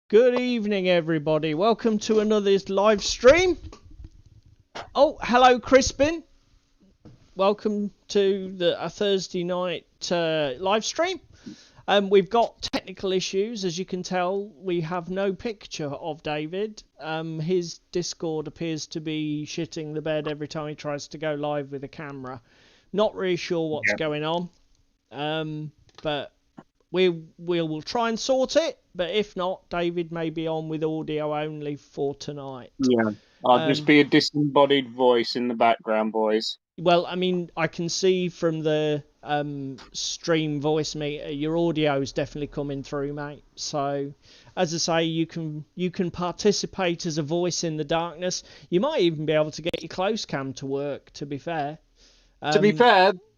Good evening, everybody. Welcome to another live stream. Oh, hello, Crispin. Welcome to a Thursday night live stream. We've got technical issues, as you can tell. We have no picture of David. His Discord appears to be shitting the bed every time he tries to go live with a camera. Not really sure what's going on, but we'll try and sort it. But if not, David may be on with audio only for tonight. Yeah, I'll just be a disembodied voice in the background, boys. Well, I mean, I can see from the stream voice meter, your audio is definitely coming through, mate. So, as I say, you can participate as a voice in the darkness. You might even be able to get your close cam to work. To be fair,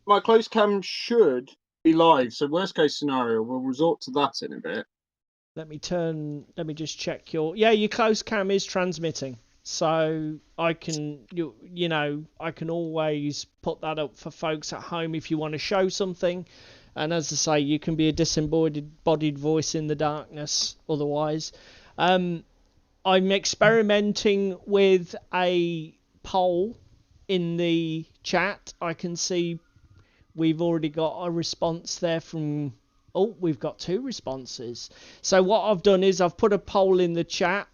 my close cam should be live. So, worst case scenario, we'll resort to that in a bit. Let me just check your close cam is transmitting. So I can I can always put that up for folks at home if you want to show something. And as I say, you can be a disembodied voice in the darkness otherwise. I'm experimenting with a poll in the chat. I can see we've already got a response there from... Oh, we've got 2 responses. So what I've done is I've put a poll in the chat.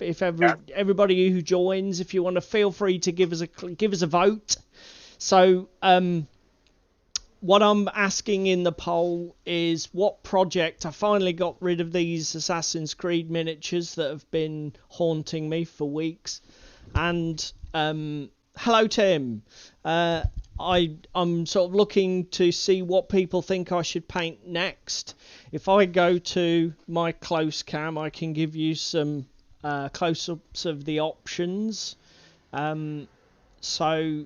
If everybody who joins, if you want to, feel free to give us a vote. So what I'm asking in the poll is what project... I finally got rid of these Assassin's Creed miniatures that have been haunting me for weeks. And hello, Tim. I'm sort of looking to see what people think I should paint next. If I go to my close cam, I can give you some close-ups of the options. So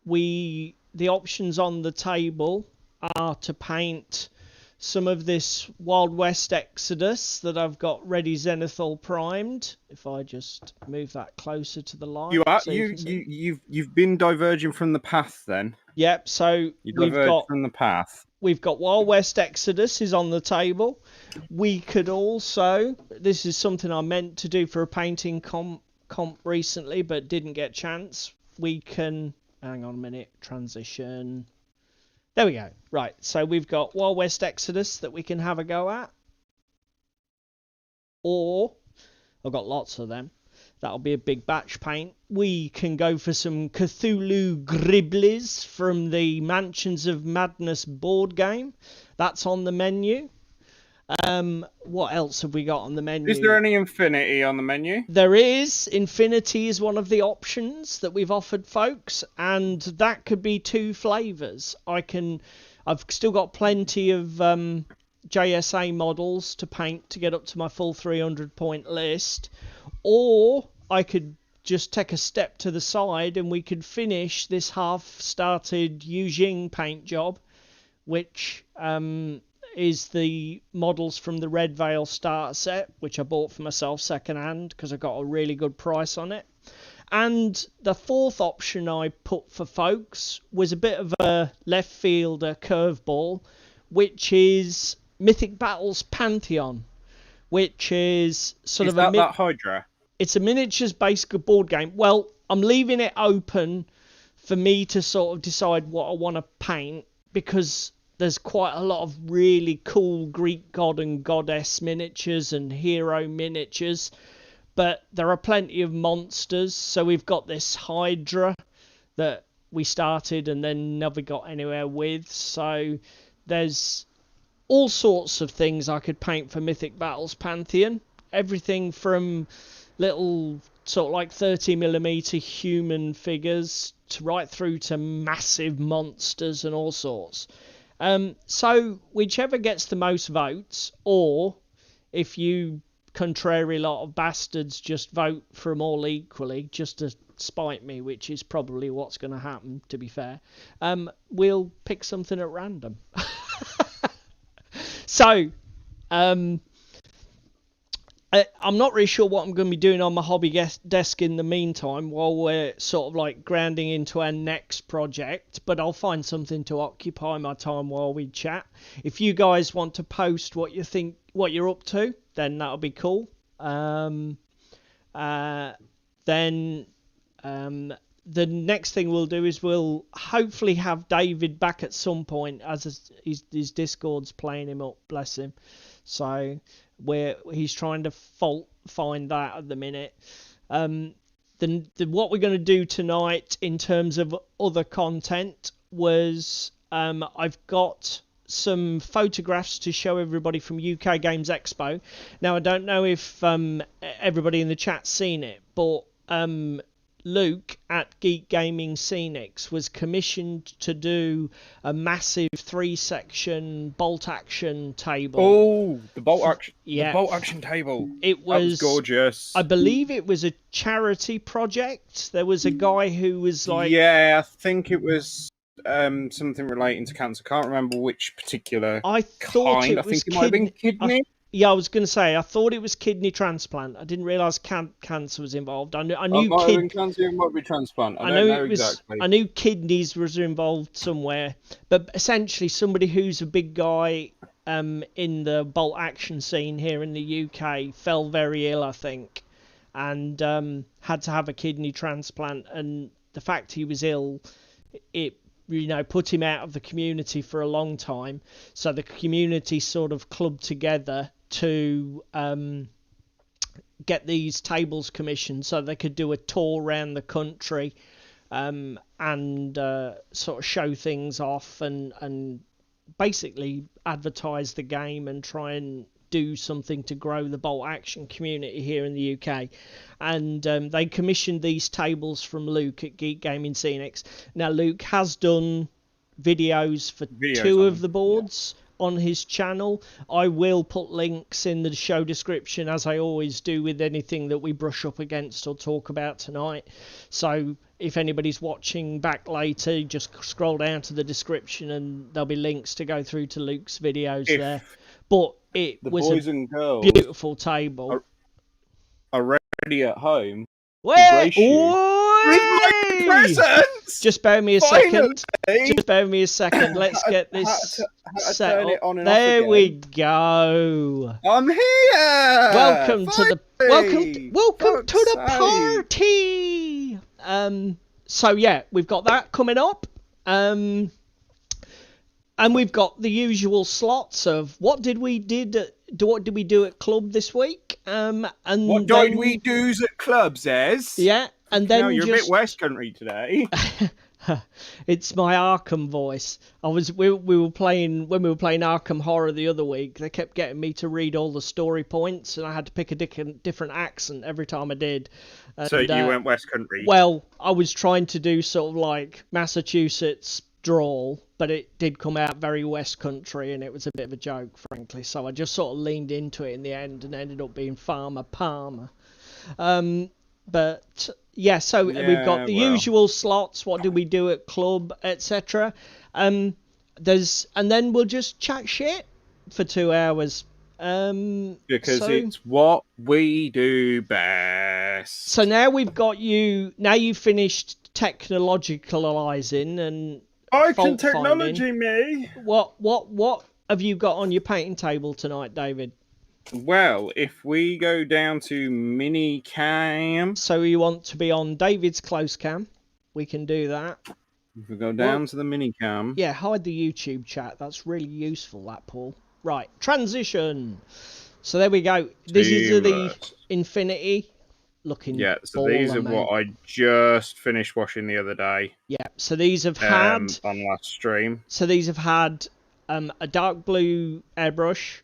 the options on the table are to paint some of this Wild West Exodus that I've got ready Zenithal primed. If I just move that closer to the light. You've been diverging from the path then. Yep, so we've got from the path. We've got Wild West Exodus is on the table. We could also, this is something I meant to do for a painting comp recently, but didn't get a chance. We can, hang on a minute, transition. There we go. Right, so we've got Wild West Exodus that we can have a go at. Or, I've got lots of them. That'll be a big batch paint. We can go for some Cthulhu Gribblies from the Mansions of Madness board game. That's on the menu. What else have we got on the menu? Is there any Infinity on the menu? There is. Infinity is one of the options that we've offered folks, and that could be 2 flavours. I've still got plenty of JSA models to paint to get up to my full 300 point list, or I could just take a step to the side and we could finish this half-started Yujing paint job, which is the models from the Red Veil starter set, which I bought for myself second-hand because I got a really good price on it. And the 4th option I put for folks was a bit of a left-fielder curveball, which is Mythic Battles Pantheon, which is sort of that Hydra? It's a miniatures-based board game. Well, I'm leaving it open for me to sort of decide what I want to paint, because there's quite a lot of really cool Greek god and goddess miniatures and hero miniatures, but there are plenty of monsters. So we've got this Hydra that we started and then never got anywhere with. So there's all sorts of things I could paint for Mythic Battles Pantheon. Everything from little sort of like 30mm human figures to right through to massive monsters and all sorts. So whichever gets the most votes, or if you contrary lot of bastards just vote for them all equally just to spite me, which is probably what's going to happen, to be fair, we'll pick something at random. So I'm not really sure what I'm going to be doing on my hobby desk in the meantime while we're sort of like grounding into our next project, but I'll find something to occupy my time while we chat. If you guys want to post what you think, what you're up to, then that'll be cool. Then the next thing we'll do is we'll hopefully have David back at some point, as his Discord's playing him up, bless him. So he's trying to find that at the minute. What we're going to do tonight in terms of other content was I've got some photographs to show everybody from UK Games Expo. Now I don't know if everybody in the chat's seen it, but Luke at Geek Gaming Scenics was commissioned to do a massive 3-section bolt action table. Oh, the bolt action table. It was, that was gorgeous. I believe it was a charity project. There was a guy who was like, yeah, I think it was something relating to cancer. Can't remember which particular I thought kind. it was I think it might have been kidney. Yeah, I was going to say, I thought it was kidney transplant. I didn't realise cancer was involved. I knew it might have been cancer, it might be transplant. I don't know exactly. I knew kidneys was involved somewhere. But essentially, somebody who's a big guy in the bolt action scene here in the UK fell very ill, I think, and had to have a kidney transplant. And the fact he was ill, it put him out of the community for a long time. So the community sort of clubbed together to get these tables commissioned so they could do a tour around the country and sort of show things off and basically advertise the game and try and do something to grow the bolt action community here in the UK. And they commissioned these tables from Luke at Geek Gaming Scenics. Now Luke has done videos for two of the boards on his channel. I will put links in the show description, as I always do with anything that we brush up against or talk about tonight. So if anybody's watching back later, just scroll down to the description and there'll be links to go through to Luke's videos there. But it was boys and girls beautiful table. Are ready at home. Wait! Presents! Just bear me a second. Just bear me a second. Let's get this set up. There we go. I'm here. Welcome to the party. So yeah, we've got that coming up. And we've got the usual slots of what did we do at club this week? And what did we do at clubs, Ez? Yeah, and then you're a bit West Country today. It's my Arkham voice. We were playing Arkham Horror the other week. They kept getting me to read all the story points, and I had to pick a different accent every time I did. And, so you went West Country. Well, I was trying to do sort of like Massachusetts drawl, but it did come out very West Country, and it was a bit of a joke, frankly. So I just sort of leaned into it in the end, and ended up being Farmer Palmer. But yeah, so we've got the usual slots. What did we do at club, etc. And then we'll just chat shit for 2 hours. Because it's what we do best. So now we've got you. Now you've finished technologicalizing and I can technology me. What have you got on your painting table tonight, David? Well, if we go down to mini cam. So you want to be on David's close cam? We can do that. If we go down to the mini cam. Yeah, hide the YouTube chat. That's really useful, that, Paul. Right, transition. So there we go. This is the Infinity looking. Yeah, so these are what I just finished washing the other day. Yeah, so these have had on last stream. So these have had a dark blue airbrush.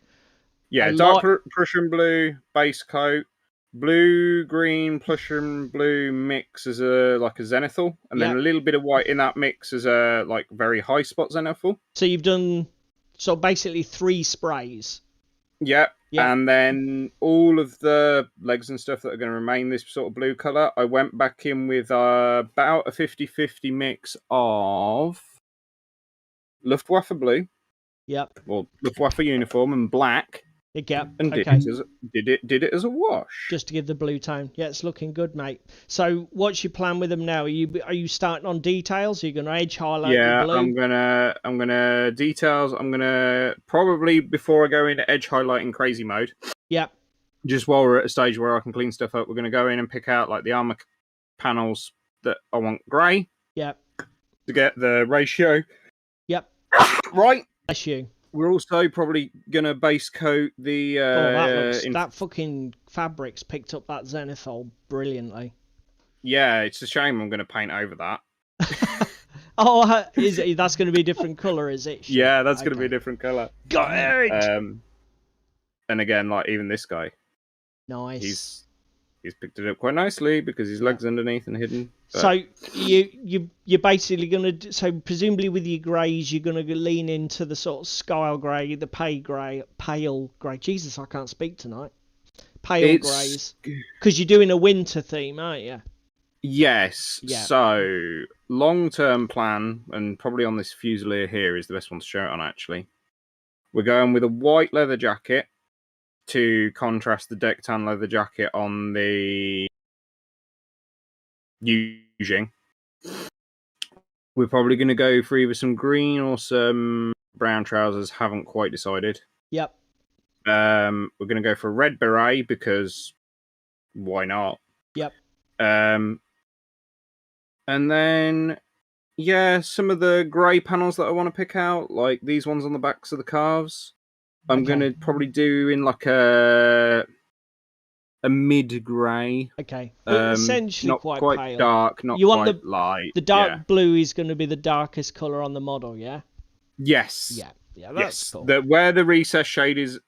Yeah, dark Prussian blue base coat, blue green Prussian blue mix as a zenithal, and then a little bit of white in that mix as a very high spot zenithal. So you've done basically 3 sprays. Yeah, and then all of the legs and stuff that are going to remain this sort of blue colour, I went back in with about a 50-50 mix of Luftwaffe blue. Yep. Or Luftwaffe uniform and black. Yeah. and Okay. did it as a wash. Just to give the blue tone. Yeah, it's looking good, mate. So, what's your plan with them now? Are you starting on details? Are you going to edge highlight your blue? I'm gonna details. I'm gonna probably, before I go into edge highlighting crazy mode. Yeah. Just while we're at a stage where I can clean stuff up, we're gonna go in and pick out like the armor panels that I want grey. Yeah. To get the ratio. Yep. Right. Bless you. We're also probably gonna base coat the. That fucking fabric's picked up that zenithal brilliantly. Yeah, it's a shame I'm gonna paint over that. Is it? That's going to be a different color, is it? Shit. Yeah, that's going to be a different color. Got it. And again, like even this guy, nice. He's picked it up quite nicely because his legs underneath and hidden. But... So you're basically going to, so presumably with your greys, you're going to lean into the sort of sky grey, the pale grey. Jesus, I can't speak tonight. Pale greys, because you're doing a winter theme, aren't you? Yes. Yeah. So long-term plan, and probably on this Fusilier here is the best one to show it on. Actually, we're going with a white leather jacket to contrast the deck tan leather jacket on the Yujing. We're probably going to go for either some green or some brown trousers. Haven't quite decided. Yep. We're going to go for a red beret because why not? Yep. And then, yeah, some of the grey panels that I want to pick out, like these ones on the backs of the calves, I'm going to probably do in like a mid-grey. Okay. But essentially not quite pale. Dark, not quite light. The dark blue is going to be the darkest colour on the model, yeah? Yes. Yeah, that's cool. Where the recess shade is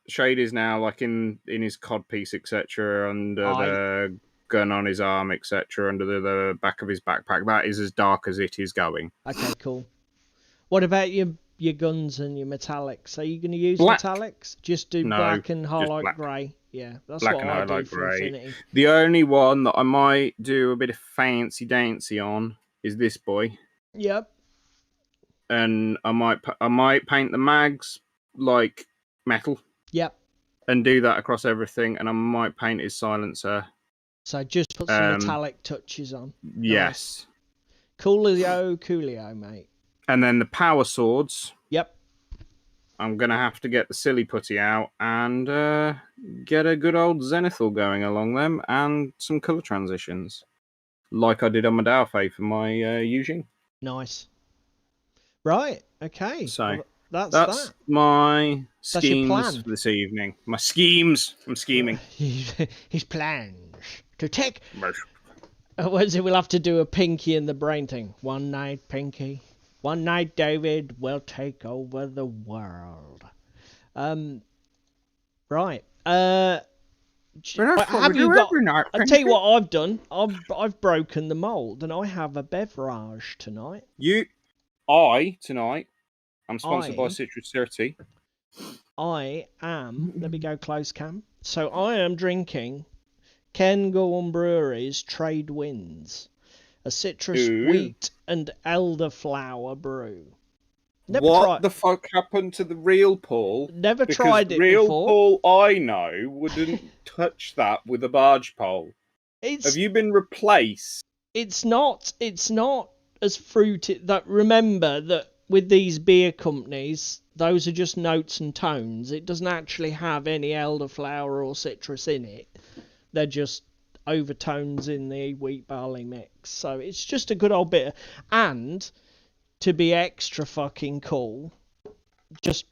now, like in his codpiece, etc., under the gun on his arm, etc., under the back of his backpack, that is as dark as it is going. Okay, cool. What about your guns and your metallics? Are you going to use black. Metallics? Just do black and highlight grey. Yeah, that's black what I do for Infinity. The only one that I might do a bit of fancy dancy on is this boy. Yep. And I might paint the mags like metal. Yep. And do that across everything, and I might paint his silencer. So just put some metallic touches on. Yes. Nice. Coolio, mate. And then the power swords. Yep. I'm going to have to get the silly putty out and get a good old zenithal going along them and some colour transitions. Like I did on my Daofei for my Yujing. Nice. Right, okay. So well, that's my schemes for this evening. My schemes. I'm scheming. His plans to take... We'll have to do a Pinky and the Brain thing. One night, Pinky. One night, David will take over the world. Right. Have you got... Night, I'll tell you what I've done. I've broken the mould, and I have a beverage tonight. Tonight, I'm sponsored by Citrus 30. I am... Let me go close, Cam. So I am drinking Cairngorm Brewery's Trade Winds, a citrus wheat and elderflower brew. What the fuck happened to the real Paul? Never tried it real before. Paul I know wouldn't touch that with a barge pole. Have you been replaced? It's not as fruity. That remember that with these beer companies, those are just notes and tones. It doesn't actually have any elderflower or citrus in it. They're just overtones in the wheat barley mix. So it's just a good old bit. And to be extra fucking cool, just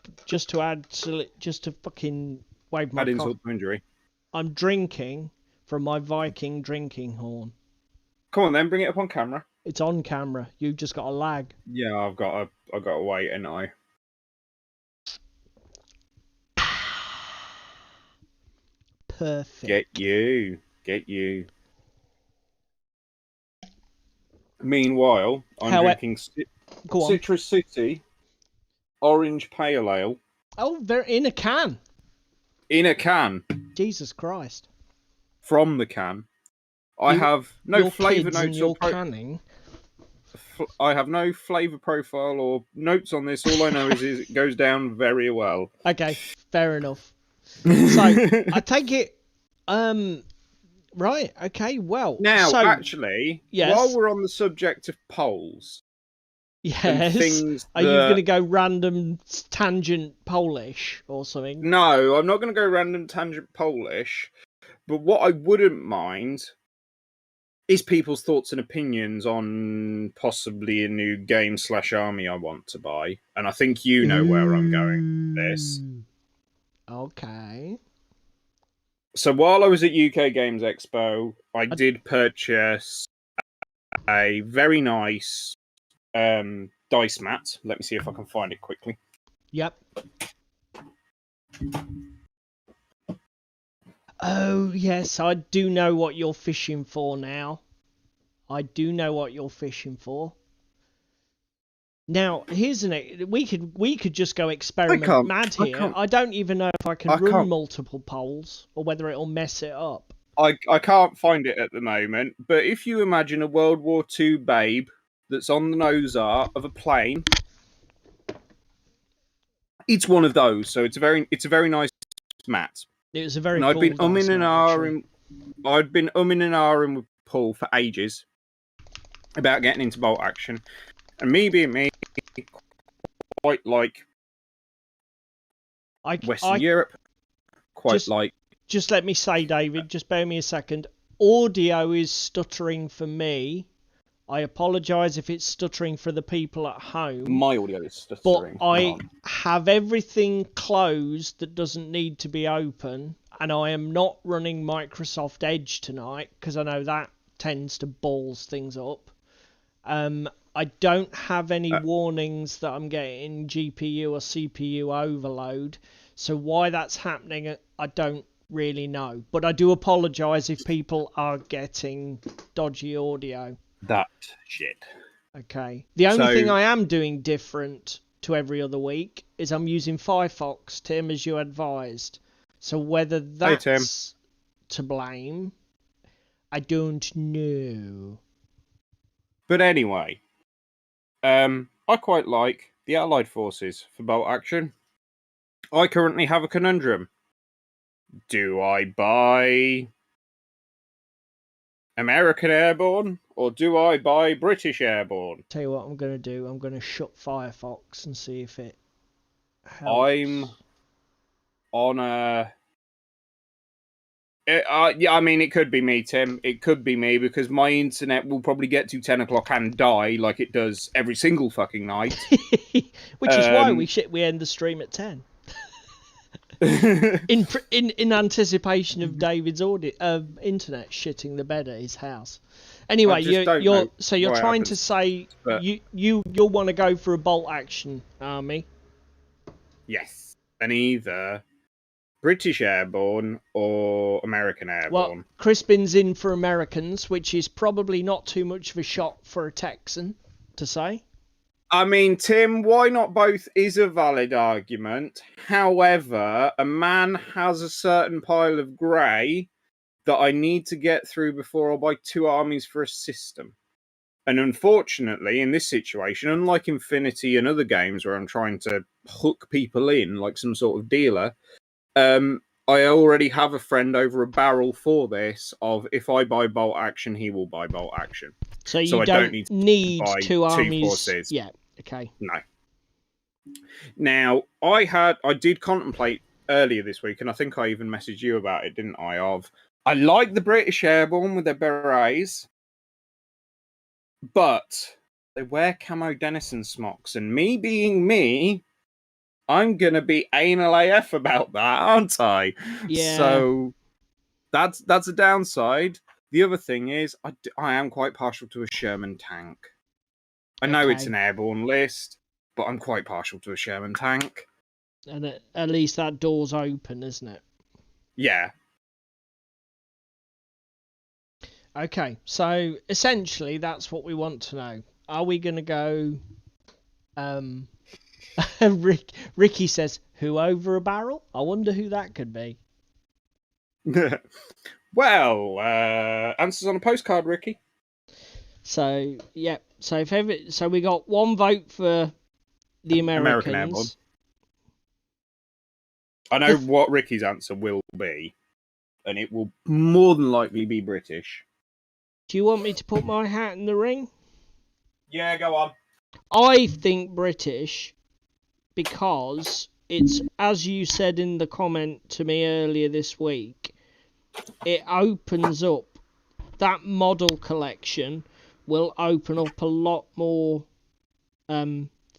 to fucking wave my insult to injury. I'm drinking from my Viking drinking horn. Come on then, bring it up on camera. It's on camera. You've just got a lag. Yeah, I've got to wait, ain't I? Perfect. Get you. Meanwhile, I'm drinking Citrus City Orange Pale Ale. Oh, they're in a can. In a can. Jesus Christ. From the can. I have no flavour notes or canning. I have no flavour profile or notes on this. All I know is it goes down very well. Okay, fair enough. So I take it. Right. Okay. Well. Now, so, actually, yes. while we're on the subject of polls, yes. things Are you going to go random tangent Polish or something? No, I'm not going to go random tangent Polish. But what I wouldn't mind is people's thoughts and opinions on possibly a new game/army I want to buy. And I think you know where I'm going with this. Okay. So while I was at UK Games Expo, I did purchase a very nice dice mat. Let me see if I can find it quickly. Yep. Oh, yes, I do know what you're fishing for now. I do know what you're fishing for. Now, here's we could just go experiment mad here. I don't even know if I can run multiple polls or whether it'll mess it up. I can't find it at the moment, but if you imagine a World War II babe that's on the nose art of a plane, it's one of those. So it's a very nice mat. It was a very. And I'd been umming and ahhing with Paul for ages about getting into bolt action, and me being me, quite like Western Europe, Just let me say, David, just bear me a second. Audio is stuttering for me. I apologise if it's stuttering for the people at home. My audio is stuttering. But I have everything closed that doesn't need to be open, and I am not running Microsoft Edge tonight because I know that tends to balls things up. I don't have any warnings that I'm getting GPU or CPU overload, so why that's happening, I don't really know. But I do apologise if people are getting dodgy audio. That shit. Okay. The only thing I am doing different to every other week is I'm using Firefox, Tim, as you advised. So whether that's to blame, I don't know. But anyway, I quite like the Allied Forces for bolt action. I currently have a conundrum. Do I buy American Airborne or do I buy British Airborne? Tell you what I'm going to do. I'm going to shut Firefox and see if it helps. I'm on a... yeah, I mean, it could be me, Tim. It could be me because my internet will probably get to 10 o'clock and die like it does every single fucking night. Which is why we end the stream at 10. in anticipation of David's internet shitting the bed at his house. Anyway, you're trying to say you'll want to go for a bolt action army. Yes, and either British Airborne or American Airborne. Well, Crispin's in for Americans, which is probably not too much of a shot for a Texan to say. I mean, Tim, why not both is a valid argument. However, a man has a certain pile of grey that I need to get through before I buy 2 armies for a system. And unfortunately, in this situation, unlike Infinity and other games where I'm trying to hook people in like some sort of dealer, I already have a friend over a barrel for this of if I buy bolt action, he will buy bolt action. So I don't need 2 armies. Forces. Yeah, okay. No. Now, I did contemplate earlier this week, and I think I even messaged you about it, didn't I? I like the British Airborne with their berets, but they wear camo Denison smocks, and me being me, I'm going to be anal AF about that, aren't I? Yeah. So that's a downside. The other thing is, I am quite partial to a Sherman tank. I know it's an airborne list, but I'm quite partial to a Sherman tank. And at least that door's open, isn't it? Yeah. Okay, so essentially that's what we want to know. Are we going to go... Ricky says, who over a barrel? I wonder who that could be. Well, answers on a postcard, Ricky. So, yeah. So we got 1 vote for the Americans. American Airborne. I know what Ricky's answer will be, and it will more than likely be British. Do you want me to put my hat in the ring? Yeah, go on. I think British because it's, as you said in the comment to me earlier this week, it opens up, that model collection will open up a lot more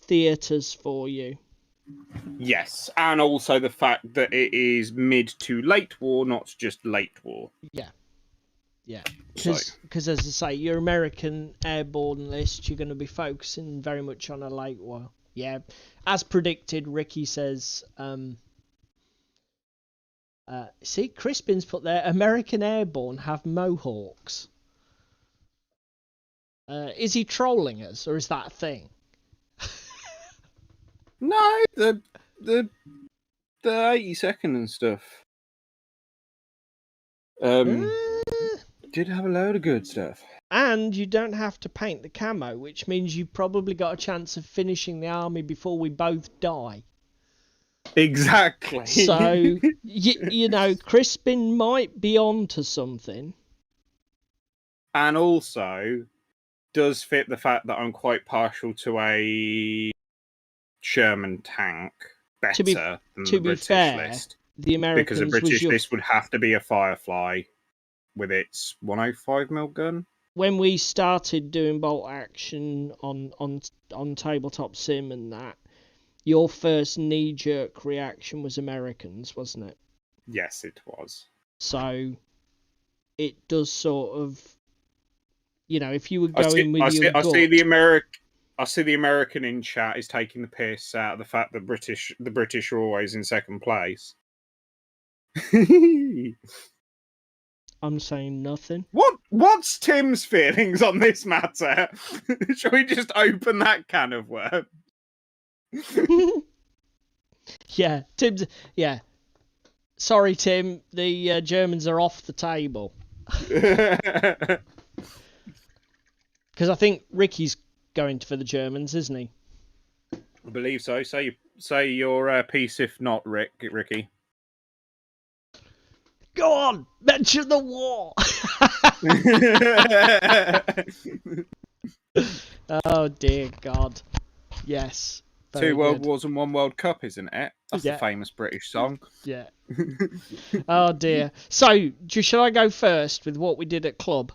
theatres for you. Yes, and also the fact that it is mid to late war, not just late war. Yeah. So, Because as I say, your American airborne list, you're going to be focusing very much on a late war. Yeah, as predicted, Ricky says. See, Crispin's put there. American airborne have mohawks. Is he trolling us, or is that a thing? no, the 82nd and stuff. Did have a load of good stuff. And you don't have to paint the camo, which means you've probably got a chance of finishing the army before we both die. Exactly. So, you know, Crispin might be on to something. And also, does fit the fact that I'm quite partial to a Sherman tank better than the British list. The Americans, because a British list would have to be a Firefly with its 105mm gun. When we started doing bolt action on tabletop sim and that, your first knee-jerk reaction was Americans, wasn't it? Yes, it was. So it does sort of, you know, if you were going with your gut... I see the American in chat is taking the piss out of the fact that the British are always in second place. I'm saying nothing. What's Tim's feelings on this matter? Shall we just open that can of worms? Yeah, Tim's... Yeah. Sorry, Tim. The Germans are off the table. Because I think Ricky's going for the Germans, isn't he? I believe so. Say your piece if not, Ricky. Go on, mention the war. Oh dear God, yes. 2 World Wars and 1 World Cup, isn't it? That's the famous British song. Yeah. Oh dear. So, should I go first with what we did at club?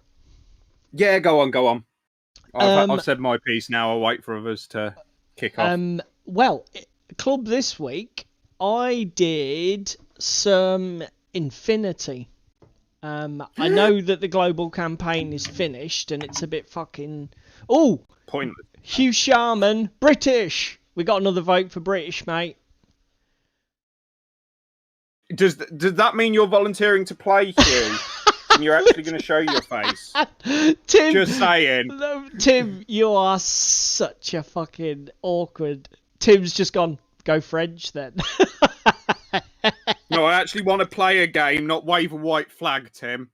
Yeah, go on. I've said my piece now. I'll wait for others to kick off. Well, club this week, I did some Infinity. I know that the global campaign is finished and it's a bit fucking... Oh! Pointless. Hugh Sharman, British! We got another vote for British, mate. Does that mean you're volunteering to play, Hugh? And you're actually going to show your face? Tim, just saying. Tim, you are such a fucking awkward... Tim's just gone, go French then. No, I actually want to play a game, not wave a white flag, Tim.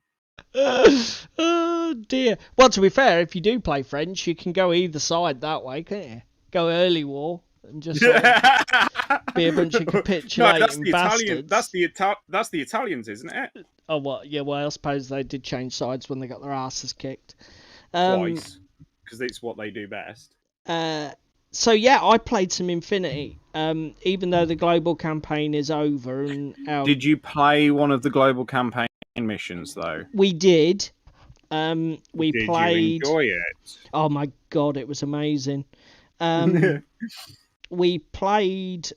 Oh dear. Well, to be fair, if you do play French, you can go either side that way, can't you? Go early war and just sort of be a bunch of capitulating bastards. That's the Italians, isn't it? Oh, what? Yeah, well, I suppose they did change sides when they got their asses kicked. Twice, because it's what they do best. So yeah, I played some Infinity, even though the global campaign is over. And Did you play one of the global campaign missions though? We did. Did you enjoy it? Oh my god, it was amazing. We played.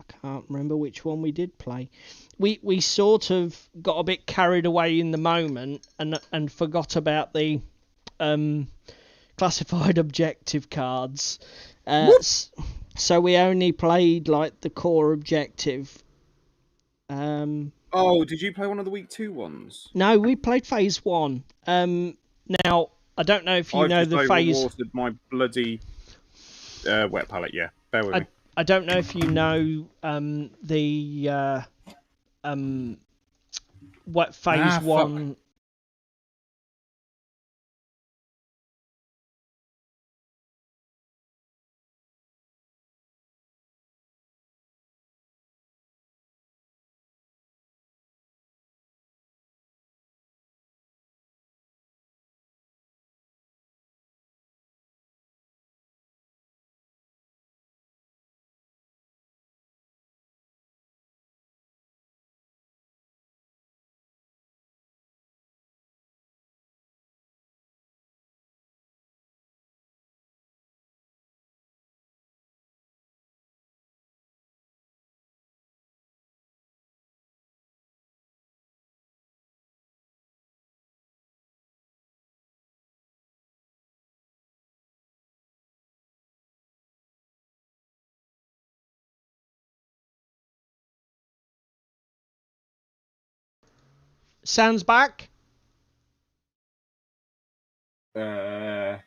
I can't remember which one we did play. We sort of got a bit carried away in the moment and forgot about the classified objective cards. So we only played like the core objective. Oh, did you play one of the week 2 ones? No, we played phase 1. Now I don't know if you know the phase. I've just my bloody wet palette. Yeah, bear with me. I don't know if you know what phase 1. Fuck. Sounds back? I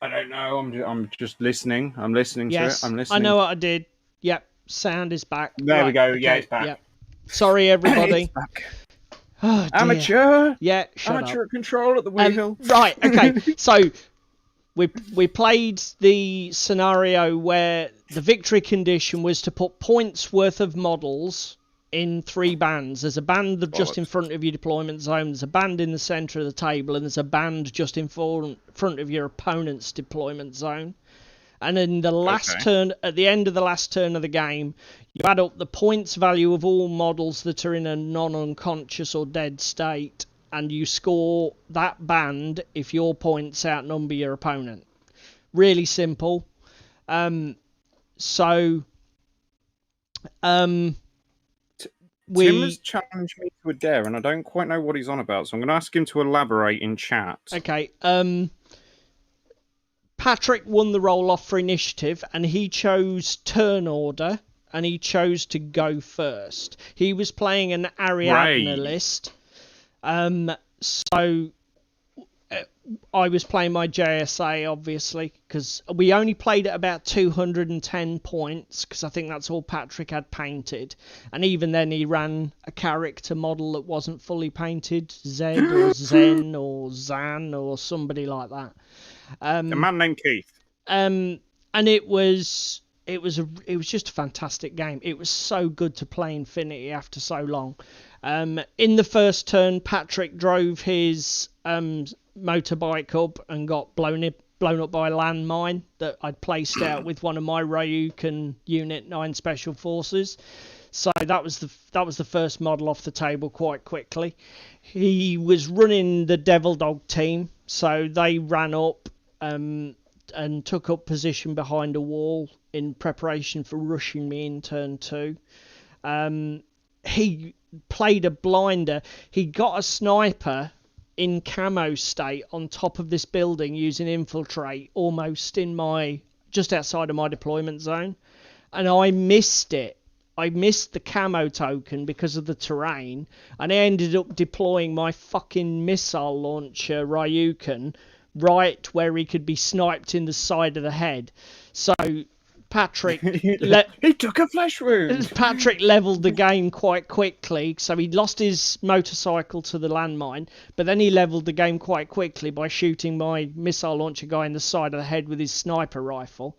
don't know. I'm just listening. I'm listening to it. I'm listening. I know what I did. Yep, sound is back. There we go. Okay, Yeah, it's back. Yep. Sorry, everybody. It's back. Oh, dear. Amateur. Yeah, shut Amateur up. control at the wheel. Right, okay. So we played the scenario where the victory condition was to put points worth of models in 3 bands. There's a band just in front of your deployment zone, there's a band in the centre of the table, and there's a band just in front of your opponent's deployment zone. And in the last turn, at the end of the last turn of the game, you add up the points value of all models that are in a non-unconscious or dead state, and you score that band if your points outnumber your opponent. Really simple. Tim has challenged me to a dare, and I don't quite know what he's on about, so I'm going to ask him to elaborate in chat. Okay. Patrick won the roll-off for initiative, and he chose turn order, and he chose to go first. He was playing an Ariadne list. So I was playing my JSA, obviously, because we only played at about 210 points, because I think that's all Patrick had painted. And even then, he ran a character model that wasn't fully painted, Zed or Zen or Zan or somebody like that. A man named Keith. And it was just a fantastic game. It was so good to play Infinity after so long. In the first turn, Patrick drove his motorbike up and got blown up by a landmine that I'd placed out with one of my Ryukin Unit 9 Special Forces. So that was the first model off the table quite quickly. He was running the Devil Dog team, so they ran up and took up position behind a wall in preparation for rushing me in turn 2. He played a blinder. He got a sniper in camo state on top of this building using infiltrate almost just outside of my deployment zone, and I missed it. I missed the camo token because of the terrain, and I ended up deploying my fucking missile launcher Ryukin right where he could be sniped in the side of the head. So Patrick he took a flesh wound. Patrick leveled the game quite quickly, so he lost his motorcycle to the landmine, but then he leveled the game quite quickly by shooting my missile launcher guy in the side of the head with his sniper rifle.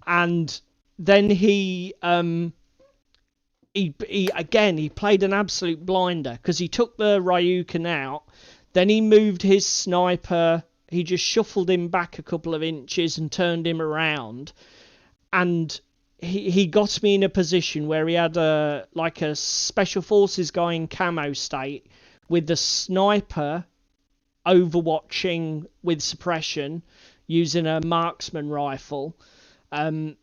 And then he played an absolute blinder because he took the Ryukin out, then he moved his sniper, he just shuffled him back a couple of inches and turned him around, and he got me in a position where he had a special forces guy in camo state with the sniper overwatching with suppression using a marksman rifle, and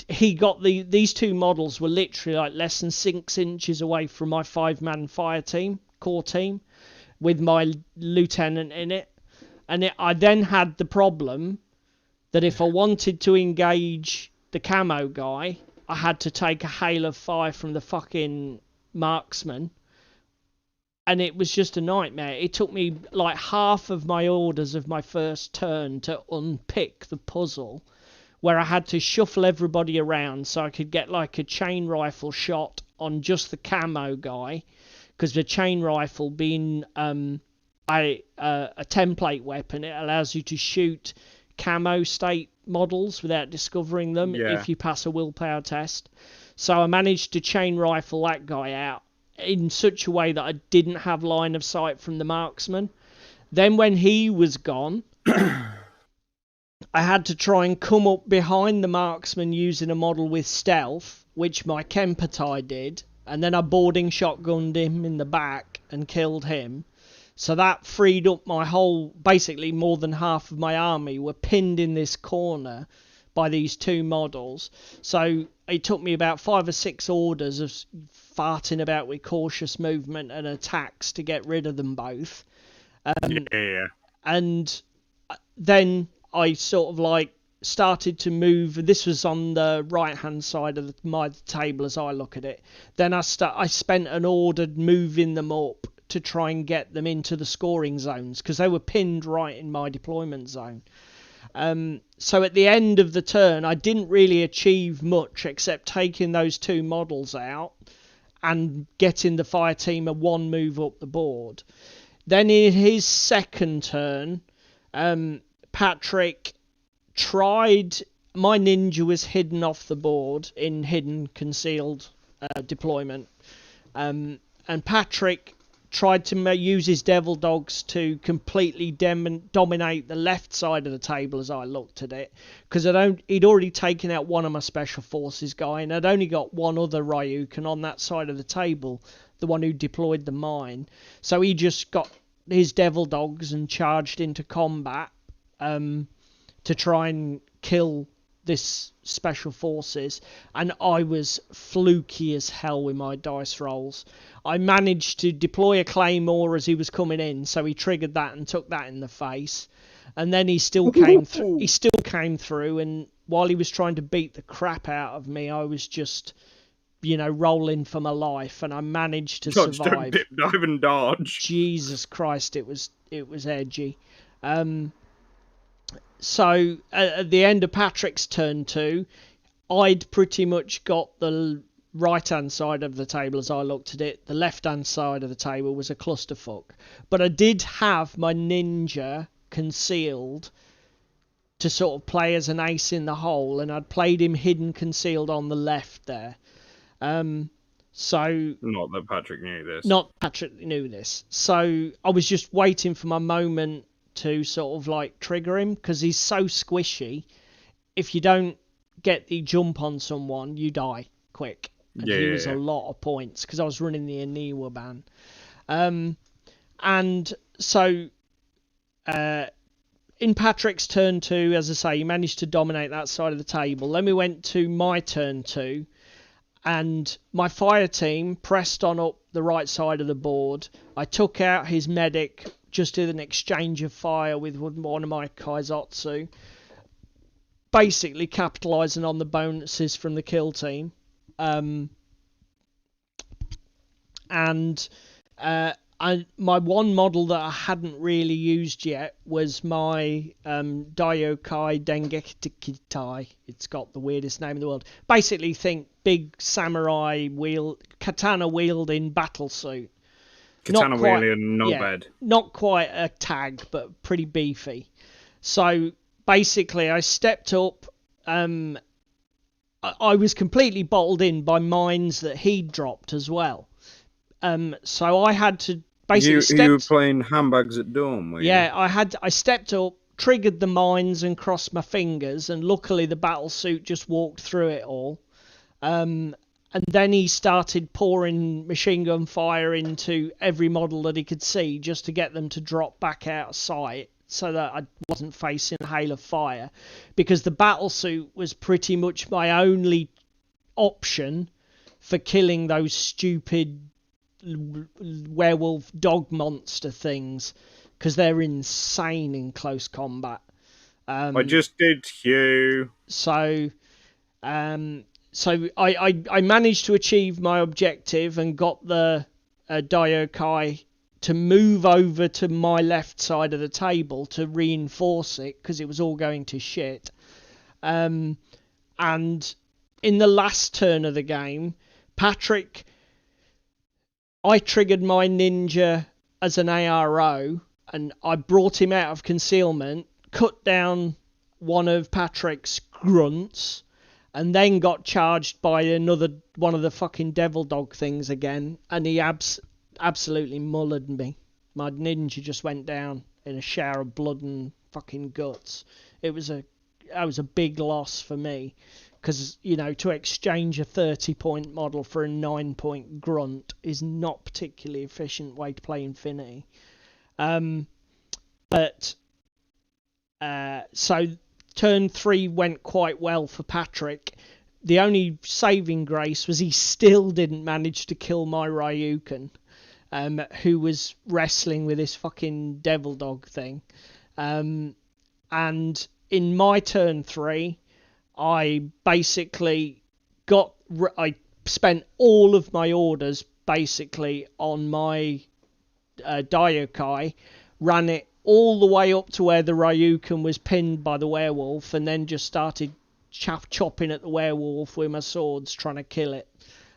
these two models were literally like less than 6 inches away from my 5-man fire team, core team, with my lieutenant in it. And I then had the problem that if I wanted to engage the camo guy, I had to take a hail of fire from the fucking marksman. And it was just a nightmare. It took me like half of my orders of my first turn to unpick the puzzle, where I had to shuffle everybody around so I could get like a chain rifle shot on just the camo guy, because the chain rifle being a template weapon, it allows you to shoot camo state models without discovering them if you pass a willpower test. So I managed to chain rifle that guy out in such a way that I didn't have line of sight from the marksman. Then when he was gone, I had to try and come up behind the marksman using a model with stealth, which my Kempertai did, and then I boarding shotgunned him in the back and killed him. So that freed up my whole, basically more than half of my army were pinned in this corner by these two models. So it took me about 5 or 6 orders of farting about with cautious movement and attacks to get rid of them both. And then I sort of like started to move. This was on the right hand side of my table as I look at it. Then I spent an order moving them up to try and get them into the scoring zones, because they were pinned right in my deployment zone. So at the end of the turn, I didn't really achieve much except taking those 2 models out and getting the fire team a 1 move up the board. Then in his second turn, Patrick tried. My ninja was hidden off the board in hidden concealed deployment, and Patrick tried to use his devil dogs to completely dominate the left side of the table as I looked at it, because he'd already taken out one of my special forces guy, and I'd only got one other Ryukin on that side of the table, the one who deployed the mine. So he just got his devil dogs and charged into combat to try and kill this special forces, and I was fluky as hell with my dice rolls. I managed to deploy a claymore as he was coming in, so he triggered that and took that in the face, and then he still came through, and while he was trying to beat the crap out of me, I was just, rolling for my life, and I managed to survive. Dip, dive and dodge. Jesus Christ, it was edgy. So at the end of Patrick's turn 2, I'd pretty much got the right-hand side of the table as I looked at it. The left-hand side of the table was a clusterfuck. But I did have my ninja concealed to sort of play as an ace in the hole, and I'd played him hidden concealed on the left there. So not that Patrick knew this. Not Patrick knew this. So I was just waiting for my moment to sort of like trigger him, because he's so squishy. If you don't get the jump on someone, you die quick. And he was a lot of points, because I was running the Aniwa ban. And so in Patrick's turn 2, as I say, he managed to dominate that side of the table. Then we went to my turn 2, and my fire team pressed on up the right side of the board. I took out his medic, just did an exchange of fire with one of my Kaizotsu, basically capitalising on the bonuses from the kill team. My one model that I hadn't really used yet was my Daiokai Dengekitai. It's got the weirdest name in the world. Basically, think big samurai katana wielding battle suit. Katana wielding knobhead. Not quite a tag, but pretty beefy. So basically, I stepped up. I was completely bottled in by mines that he'd dropped as well. So I had to basically You were playing handbags at dawn, were you? Yeah, I stepped up, triggered the mines and crossed my fingers, and luckily the battle suit just walked through it all. And then he started pouring machine gun fire into every model that he could see, just to get them to drop back out of sight, so that I wasn't facing a hail of fire, because the battle suit was pretty much my only option for killing those stupid werewolf dog monster things, because they're insane in close combat. I just did Hugh. So I managed to achieve my objective and got the Daiokai to move over to my left side of the table to reinforce it, because it was all going to shit. And in the last turn of the game, I triggered my ninja as an ARO, and I brought him out of concealment, cut down one of Patrick's grunts, and then got charged by another one of the fucking devil dog things again, and he absolutely mullered me. My ninja just went down in a shower of blood and fucking guts. That was a big loss for me, because, to exchange a 30-point model for a 9-point grunt is not particularly efficient way to play Infinity. So turn 3 went quite well for Patrick. The only saving grace was he still didn't manage to kill my Ryukin, who was wrestling with this fucking devil dog thing. And in my turn 3, I basically I spent all of my orders basically on my Diokai, ran it all the way up to where the Ryukin was pinned by the werewolf, and then just started chopping at the werewolf with my swords, trying to kill it.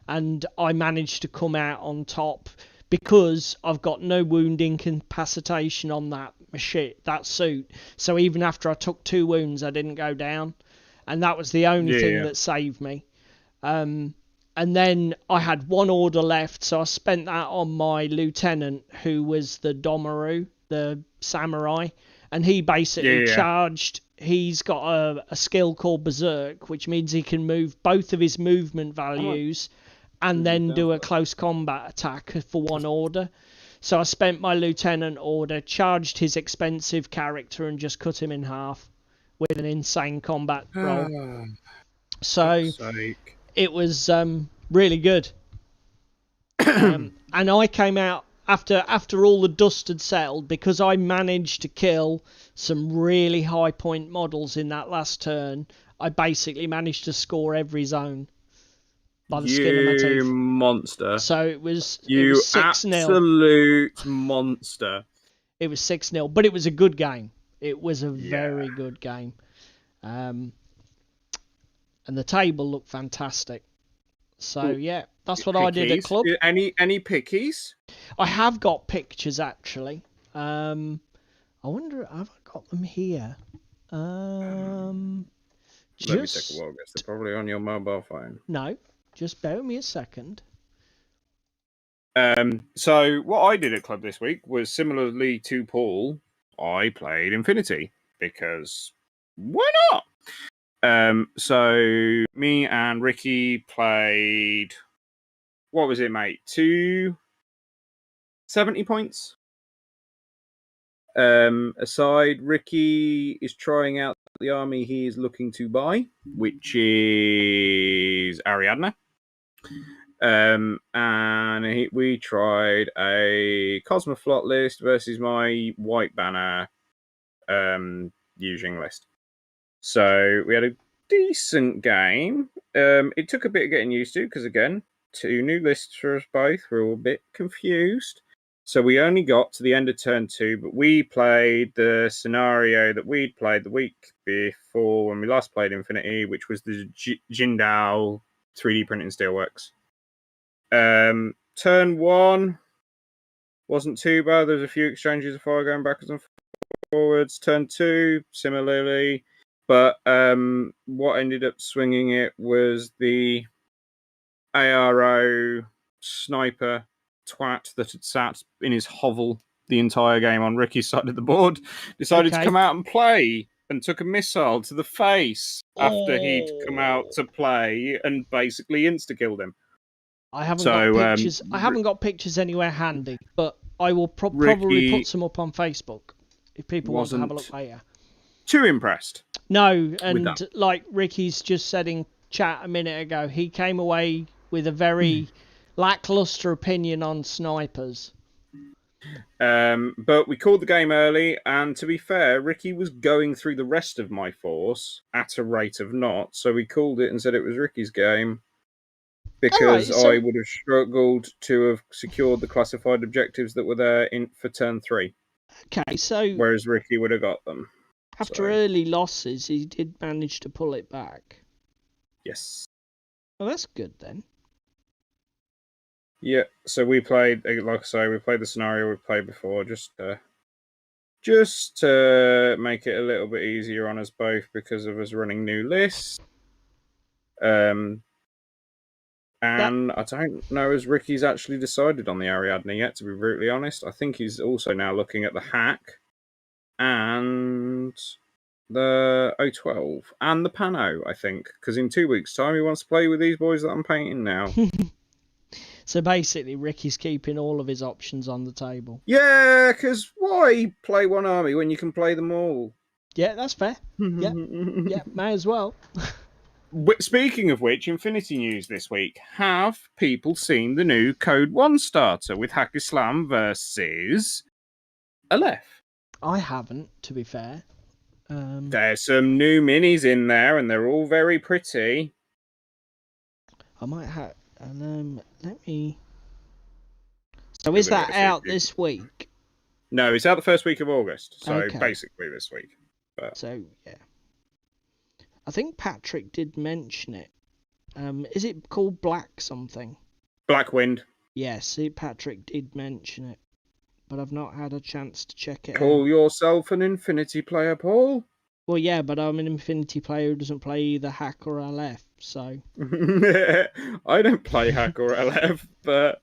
And I managed to come out on top because I've got no wound incapacitation on that suit. So even after I took 2 wounds, I didn't go down, and that was the only thing that saved me. And then I had 1 order left, so I spent that on my lieutenant, who was the Domaru, the samurai, and he basically charged. He's got a skill called Berserk, which means he can move both of his movement values and then do a close combat attack for 1 order. So I spent my lieutenant order, charged his expensive character, and just cut him in half with an insane combat roll. So it was really good. And I came out after all the dust had settled, because I managed to kill some really high point models in that last turn. I basically managed to score every zone by the skin of my teeth. You monster. So it was 6-0. Absolute monster. It was 6-0, but it was a good game. It was a very good game. And the table looked fantastic. So that's what I did at club. Any pickies? I have got pictures actually. I wonder, have I got them here? Let me take a look. They're probably on your mobile phone. No, just bear with me a second. So what I did at club this week was, similarly to Paul, I played Infinity, because why not? So me and Ricky played, what was it, mate? 270 points. Aside, Ricky is trying out the army he is looking to buy, which is Ariadne. And we tried a Cosmoflot list versus my White Banner using list. So we had a decent game. It took a bit of getting used to, because again, 2 new lists for us both. We're all a bit confused. So we only got to the end of turn 2, but we played the scenario that we'd played the week before when we last played Infinity, which was the Jindal 3D printing steelworks. Turn 1 wasn't too bad. There was a few exchanges of fire going backwards and forwards. Turn 2, similarly. But what ended up swinging it was the ARO sniper twat that had sat in his hovel the entire game on Ricky's side of the board, decided to come out and play, and took a missile to the face after he'd come out to play, and basically insta-killed him. I haven't got pictures. I haven't got pictures anywhere handy, but I will probably put some up on Facebook if people want to have a look later. Too impressed. No, and like Ricky's just said in chat a minute ago, he came away with a very lackluster opinion on snipers. But we called the game early, and to be fair, Ricky was going through the rest of my force at a rate of knots, so we called it and said it was Ricky's game, because I would have struggled to have secured the classified objectives that were there for turn 3. Okay, so whereas Ricky would have got them. After early losses, he did manage to pull it back. Yes. Well, that's good then. Yeah, so we played, like I say, we played the scenario we've played before, just to make it a little bit easier on us both because of us running new lists. And I don't know as Ricky's actually decided on the Ariadne yet, to be brutally honest. I think he's also now looking at the Hack and the O12 and the Pano, I think, because in 2 weeks' time he wants to play with these boys that I'm painting now. So basically, Ricky's keeping all of his options on the table. Yeah, because why play one army when you can play them all? Yeah, that's fair. Yeah, may as well. Speaking of which, Infinity News this week. Have people seen the new Code 1 starter with Hack Islam versus Aleph? I haven't, to be fair. There's some new minis in there, and they're all very pretty. I might have. Let me. So is that out this week? No, it's out the first week of August. So Okay. basically this week. But... So yeah, I think Patrick did mention it. Is it called Black something? Black Wind. Yes, Patrick did mention it, but I've not had a chance to check it out. Call yourself an Infinity player, Paul? Well, yeah, but I'm an Infinity player who doesn't play either Hack or LF, so... I don't play Hack or LF, but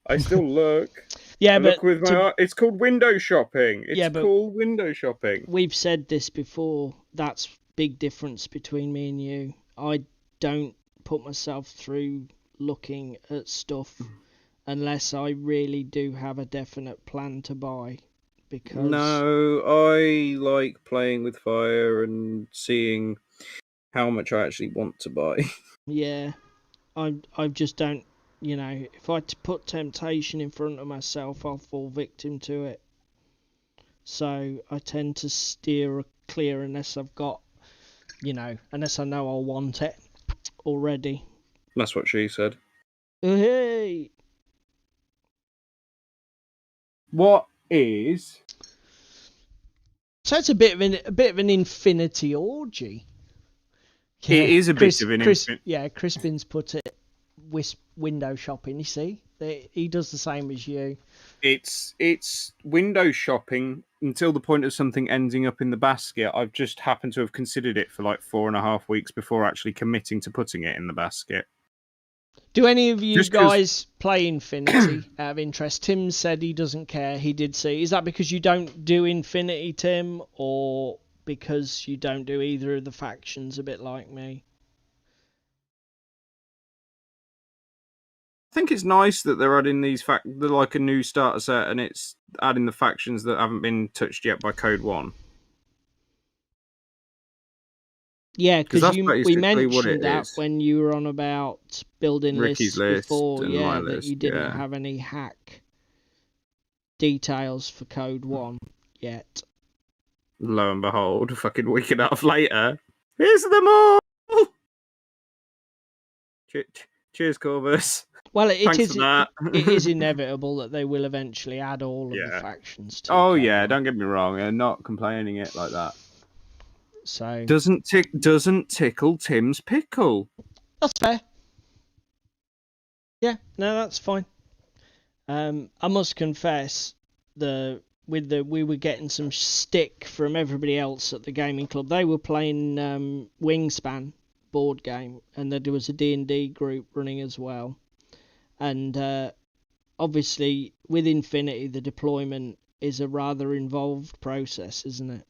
I still look. Yeah, but... Look with my... It's called window shopping. It's called window shopping. We've said this before. That's big difference between me and you. I don't put myself through looking at stuff unless I really do have a definite plan to buy. Because no, I like playing with fire and seeing how much I actually want to buy. Yeah, I just don't, if I put temptation in front of myself, I'll fall victim to it. So I tend to steer clear unless I've got, unless I know I'll want it already. That's what she said. Hey. What is? So it's a bit of an infinity orgy. Yeah, it is a bit of an infinity. Yeah, Crispin's put it window shopping. You see, he does the same as you. It's window shopping until the point of something ending up in the basket. I've just happened to have considered it for like 4.5 weeks before actually committing to putting it in the basket. Do any of you guys play Infinity out of interest? Tim said he doesn't care. He did see. Is that because you don't do Infinity, Tim, or because you don't do either of the factions, a bit like me? I think it's nice that they're adding these they're like a new starter set, and it's adding the factions that haven't been touched yet by Code 1. Yeah, because we mentioned that when you were on about building Ricky's lists before, list yeah, my that list, you didn't have any hack details for Code 1 yet. Lo and behold, a fucking week and a half later, here's them all! Cheers, Corvus. Well, it is inevitable that they will eventually add all of the factions to Code 1. Don't get me wrong, I'm not complaining it like that. So doesn't tickle Tim's pickle. That's fair. Yeah, no, that's fine. I must confess, we were getting some stick from everybody else at the gaming club. They were playing Wingspan board game, and there was a D&D group running as well. And obviously, with Infinity, the deployment is a rather involved process, isn't it?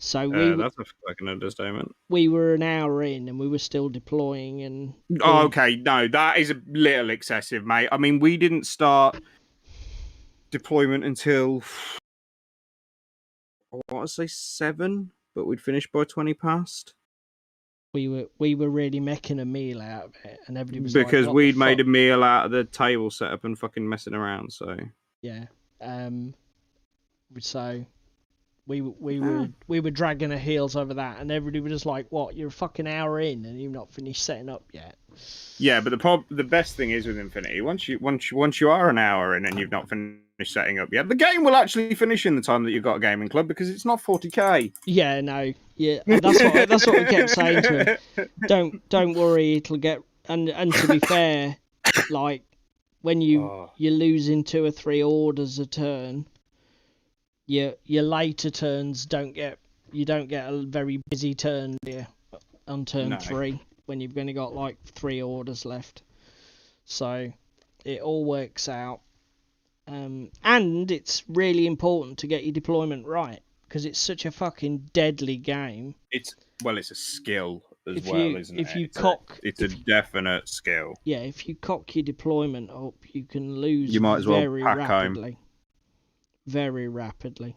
So that's a fucking understatement. We were an hour in and we were still deploying and... Oh, okay, no, that is a little excessive, mate. I mean, we didn't start deployment until, I want to say 7, but we'd finished by 20 past. We were really making a meal out of it, and everybody was because like, we'd made a meal out of the table setup and fucking messing around, so... Yeah. So... We were dragging our heels over that, and everybody was just like, "What? You're a fucking hour in, and you've not finished setting up yet." Yeah, but the best thing is with Infinity, once you are an hour in and you've not finished setting up yet, the game will actually finish in the time that you've got a gaming club because it's not 40k. Yeah, no, yeah, that's what we kept saying to him. Don't worry, it'll get. And to be fair, like when you're losing 2 or 3 orders a turn. Your later turns don't get a very busy turn there on turn 3 when you've only got like 3 orders left. So it all works out. And it's really important to get your deployment right because it's such a fucking deadly game. It's a skill as well, isn't it? It's a definite skill. Yeah, if you cock your deployment up, you can lose. You might as well pack rapidly. Home. Very rapidly.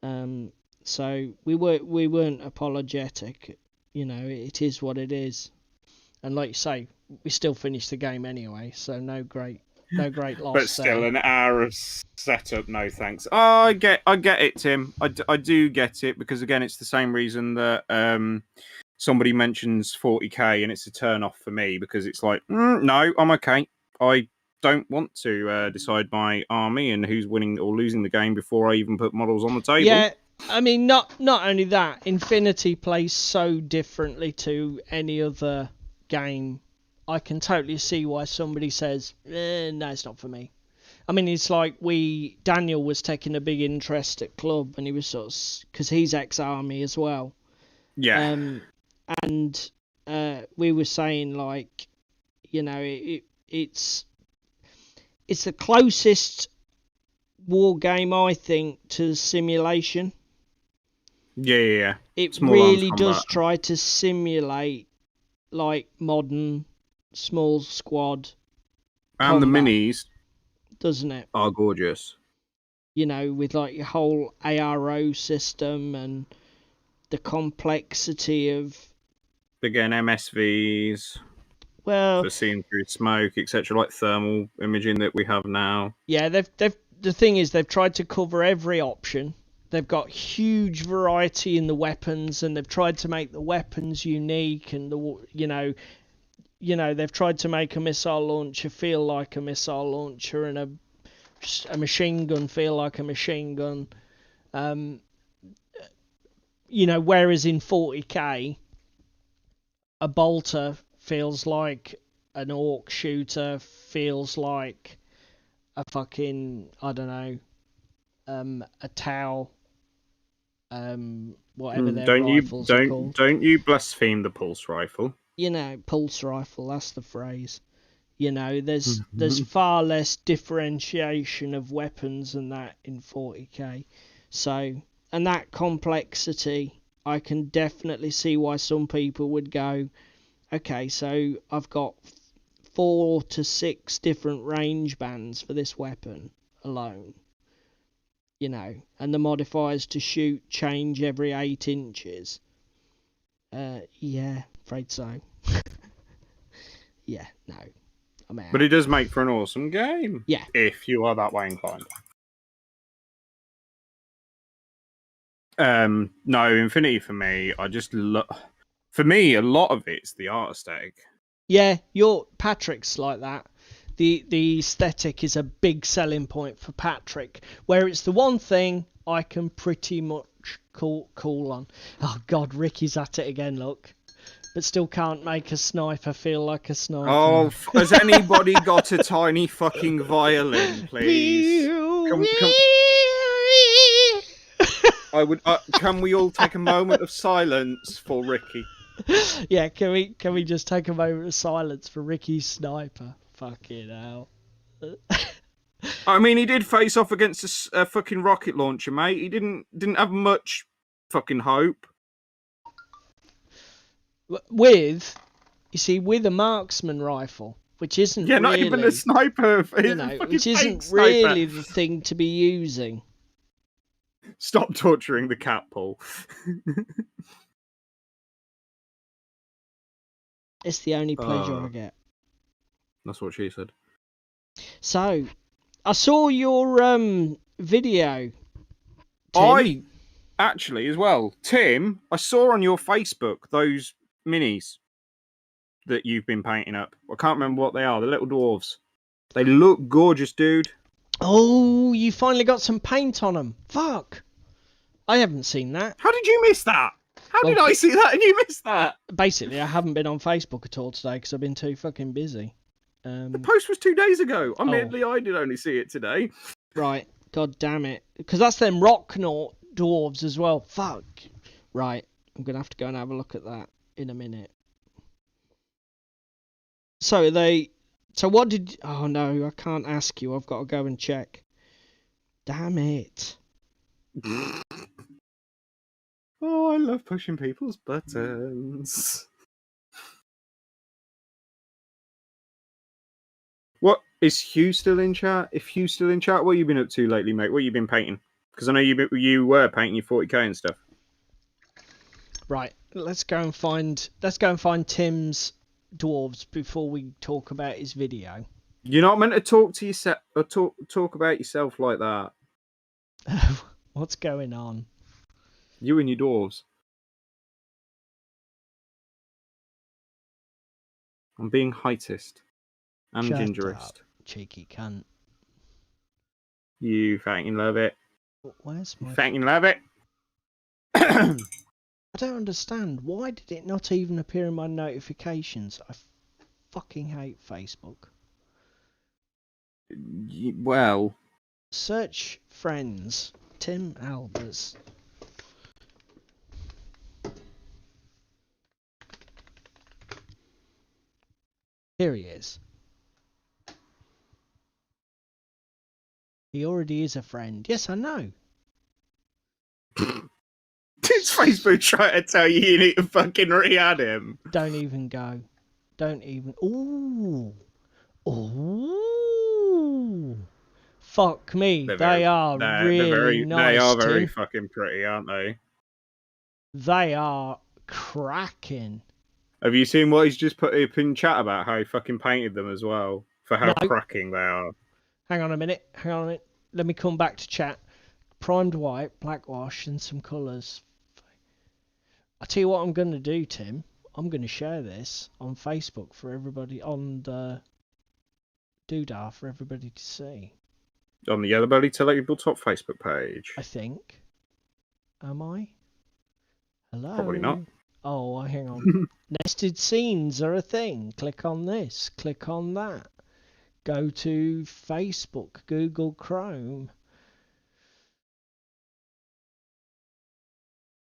So we weren't apologetic. It is what it is. And like you say, we still finished the game anyway, so no great no great loss. But still, there. an hour of setup, no thanks. Oh, I get it, Tim. I do get it, because again, it's the same reason that somebody mentions 40k and it's a turn off for me, because it's like, no, I'm okay. I don't want to decide my army and who's winning or losing the game before I even put models on the table. Yeah, I mean, not only that, Infinity plays so differently to any other game. I can totally see why somebody says, no, it's not for me. I mean, it's like Daniel was taking a big interest at club, and he was sort of, because he's ex-army as well. Yeah. And we were saying, like, you know, it's the closest war game, I think, to simulation. Yeah. It Small really arms does combat. try to simulate, like, modern small squad And combat, the minis, doesn't it? are gorgeous. You know, with like your whole ARO system and the complexity of, Again, MSVs well, for seeing through smoke, etc., like thermal imaging that we have now. yeah, they've the thing is, they've tried to cover every option. They've got huge variety in the weapons, and they've tried to make the weapons unique, and you know, they've tried to make a missile launcher feel like a missile launcher, and a machine gun feel like a machine gun. You know, whereas in 40k, a bolter feels like an orc shooter, feels like a fucking, I don't know, a Tau, whatever their rifles are called. Don't you blaspheme the pulse rifle. You know, pulse rifle, that's the phrase. You know, there's far less differentiation of weapons than that in 40k. So, and that complexity, I can definitely see why some people would go, okay, so I've got 4 to 6 different range bands for this weapon alone. You know, and the modifiers to shoot change every 8 inches. Yeah, afraid so. Yeah, no. I'm out. But it does make for an awesome game. Yeah. If you are that way inclined. No, Infinity for me, I just for me, a lot of it's the art aesthetic. Yeah, Patrick's like that. The aesthetic is a big selling point for Patrick, where it's the one thing I can pretty much call on. Oh God, Ricky's at it again, look. But still can't make a sniper feel like a sniper. Oh, has anybody got a tiny fucking violin, please? I would. Can we all take a moment of silence for Ricky? Yeah, can we just take a moment of silence for Ricky's sniper? Fucking hell. I mean, he did face off against a fucking rocket launcher, mate. He didn't have much fucking hope. With a marksman rifle, which isn't really, not even a sniper. You know, which isn't really the thing to be using. Stop torturing the cat, Paul. It's the only pleasure I get. That's what she said. So, I saw your video, Tim. I actually, as well, Tim, I saw on your Facebook those minis that you've been painting up. I can't remember what they are. The little dwarves. They look gorgeous, dude. Oh, you finally got some paint on them. Fuck. I haven't seen that. How did you miss that? How did I see that and you missed that? Basically, I haven't been on Facebook at all today because I've been too fucking busy. The post was 2 days ago. Admittedly, I did only see it today. Right. God damn it. Because that's them rock dwarves as well. Fuck. Right. I'm going to have to go and have a look at that in a minute. So what did... Oh, no, I can't ask you. I've got to go and check. Damn it. Oh, I love pushing people's buttons. What, is Hugh still in chat? If Hugh's still in chat, what have you been up to lately, mate? What have you been painting? Because I know you were painting your 40k and stuff. Right, let's go and find Tim's dwarves before we talk about his video. You're not meant to talk to yourself or talk about yourself like that. What's going on? You and your dwarves. I'm being heightist and Shut gingerist. up, cheeky cunt. You fucking love it. Where's my... You fucking love it. I don't understand. Why did it not even appear in my notifications? I fucking hate Facebook. Well... Search friends. Tim Albers. Here he is. He already is a friend. Yes, I know. It's Facebook trying to tell you need to fucking re-add him. Don't even go. Don't even... Ooh. Ooh. Fuck me. They are really nice, They are very Tim. fucking pretty, aren't they? They are cracking. Have you seen what he's just put up in chat about how he fucking painted them as well? For how No. cracking they are. Hang on a minute. Let me come back to chat. Primed white, black wash, and some colours. I'll tell you what I'm going to do, Tim. I'm going to share this on Facebook for everybody, on the Doodah for everybody to see. On the Yellow Belly Tabletop Facebook page. I think. Am I? Hello? Probably not. Oh, hang on. Nested scenes are a thing. Click on this. Click on that. Go to Facebook, Google Chrome.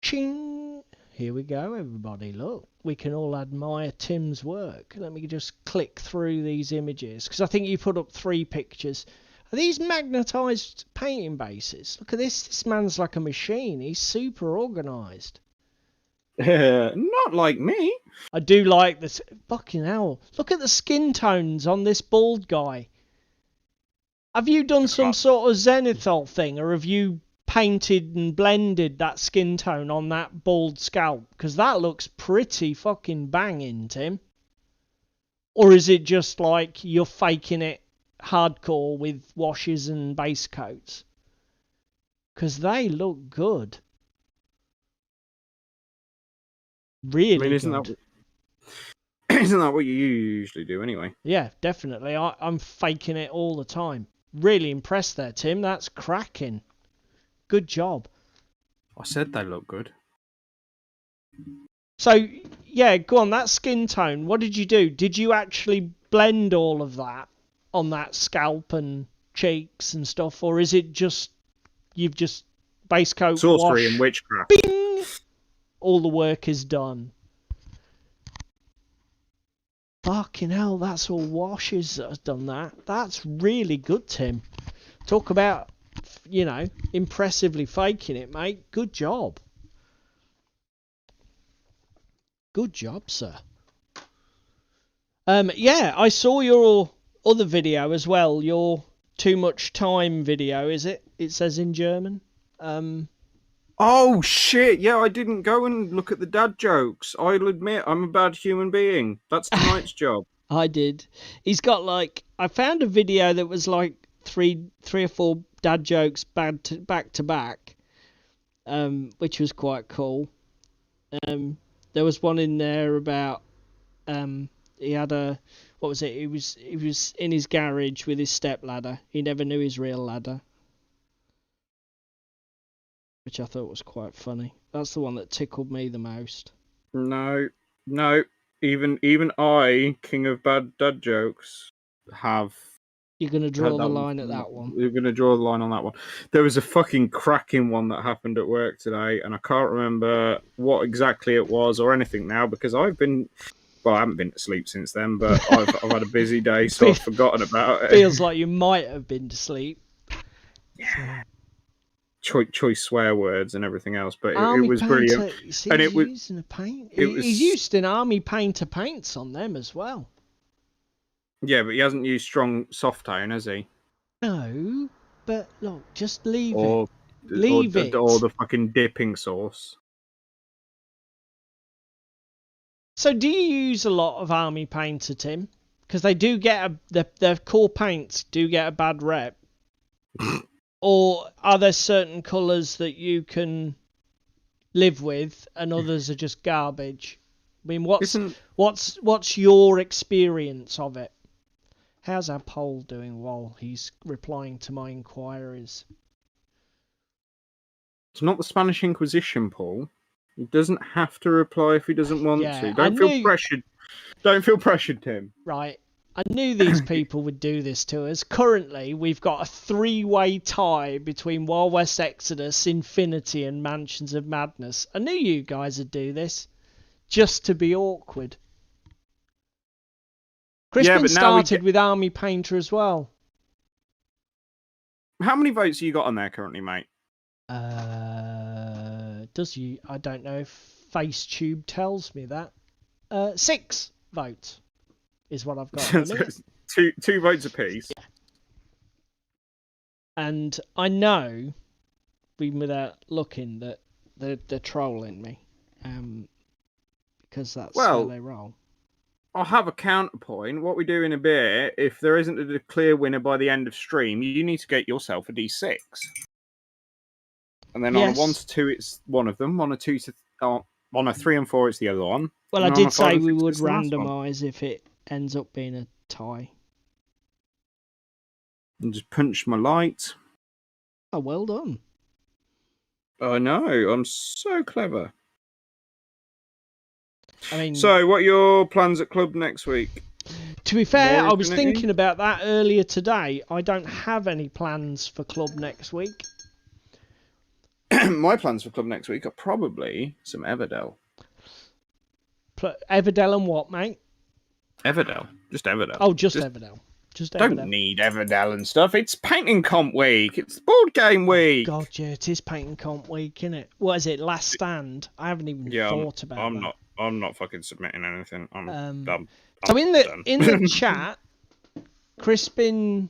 Ching! Here we go, everybody. Look, we can all admire Tim's work. Let me just click through these images, because I think you put up 3 pictures. Are these magnetised painting bases? Look at this. This man's like a machine. He's super organised. Not like me. I do like this. Fucking hell. Look at the skin tones on this bald guy. Have you done some sort of zenithal thing, or have you painted and blended that skin tone on that bald scalp? Because that looks pretty fucking banging, Tim. Or is it just like you're faking it hardcore with washes and base coats? Because they look good. Really isn't good. Isn't that what you usually do anyway? Yeah, definitely. I'm faking it all the time. Really impressed there, Tim. That's cracking. Good job. I said they look good. So, yeah, go on. That skin tone, what did you do? Did you actually blend all of that on that scalp and cheeks and stuff? Or is it just, you've just base coat, sorcery wash, and witchcraft? Bing! All the work is done. Fucking hell, that's all washes that has done that. That's really good, Tim. Talk about, you know, impressively faking it, mate. Good job. Good job, sir. Yeah, I saw your other video as well. Your too much time video, is it? It says in German. Oh shit! Yeah, I didn't go and look at the dad jokes. I'll admit I'm a bad human being. That's tonight's job. I did. He's got like, I found a video that was like three or 4 dad jokes back to back, which was quite cool. There was one in there about he had a, what was it? He was in his garage with his step ladder. He never knew his real ladder, which I thought was quite funny. That's the one that tickled me the most. No. Even I, king of bad dad jokes, have. You're gonna draw the line at that one. You're gonna draw the line on that one. There was a fucking cracking one that happened at work today, and I can't remember what exactly it was or anything now because I've been. Well, I haven't been to sleep since then, but I've had a busy day, so I've forgotten about it. Feels like you might have been to sleep. Yeah. Choice swear words and everything else, but it was painter, brilliant. You see, and he's it was using a paint. it was, he's used an army painter paints on them as well. Yeah, but he hasn't used strong soft tone, has he? No, but look, just leave it. Or the fucking dipping sauce. So, do you use a lot of army painter, Tim? Because they do get their core paints do get a bad rep. Or are there certain colours that you can live with and others are just garbage? I mean, what's your experience of it? How's our poll doing while he's replying to my inquiries? It's not the Spanish Inquisition, Paul. He doesn't have to reply if he doesn't want to. Don't feel pressured. Don't feel pressured, Tim. Right. I knew these people would do this to us. Currently, we've got a 3-way tie between Wild West Exodus, Infinity, and Mansions of Madness. I knew you guys would do this, just to be awkward. Crispin started with Army Painter as well. How many votes have you got on there currently, mate? I don't know if FaceTube tells me that. 6 votes is what I've got. two votes apiece. Yeah. And I know, even without looking, that they're trolling me. Because that's how they roll. I'll have a counterpoint. What we do in a bit, if there isn't a clear winner by the end of stream, you need to get yourself a D6. And then on a 1 to 2, it's one of them. On a 2 to on a 3 and 4, it's the other one. Well, I did say we would randomise if it ends up being a tie. And just punch my light. Oh, well done. I know. I'm so clever. I mean, so what are your plans at club next week? To be fair, I was thinking about that earlier today. I don't have any plans for club next week. My plans for club next week are probably some Everdell. Everdell and what, mate? Everdell. Just Everdell. Oh, just Everdell. Just Everdell. Don't need Everdell and stuff. It's painting comp week. It's board game week. God, yeah, it is painting comp week, isn't it? What is it? Last stand? I haven't even thought about that. I'm not fucking submitting anything. I'm dumb. So in the chat, Crispin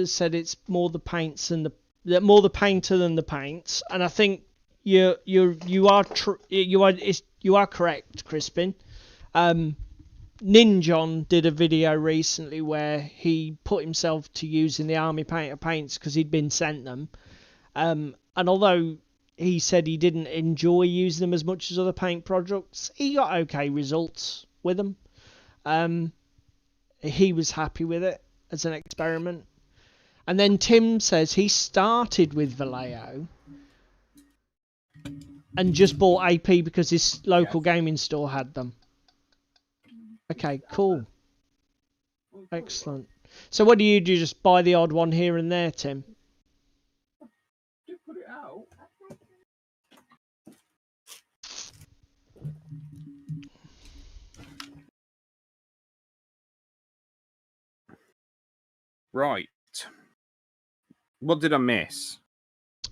said it's more the paints and more the painter than the paints, and I think you are correct, Crispin. Ninjon did a video recently where he put himself to using the Army Painter paints because he'd been sent them, and although he said he didn't enjoy using them as much as other paint products, he got okay results with them. He was happy with it as an experiment. And then Tim says he started with Vallejo and just bought AP because his local gaming store had them. Okay, cool. Excellent. So what do? Just buy the odd one here and there, Tim? Put it out. Right. What did I miss?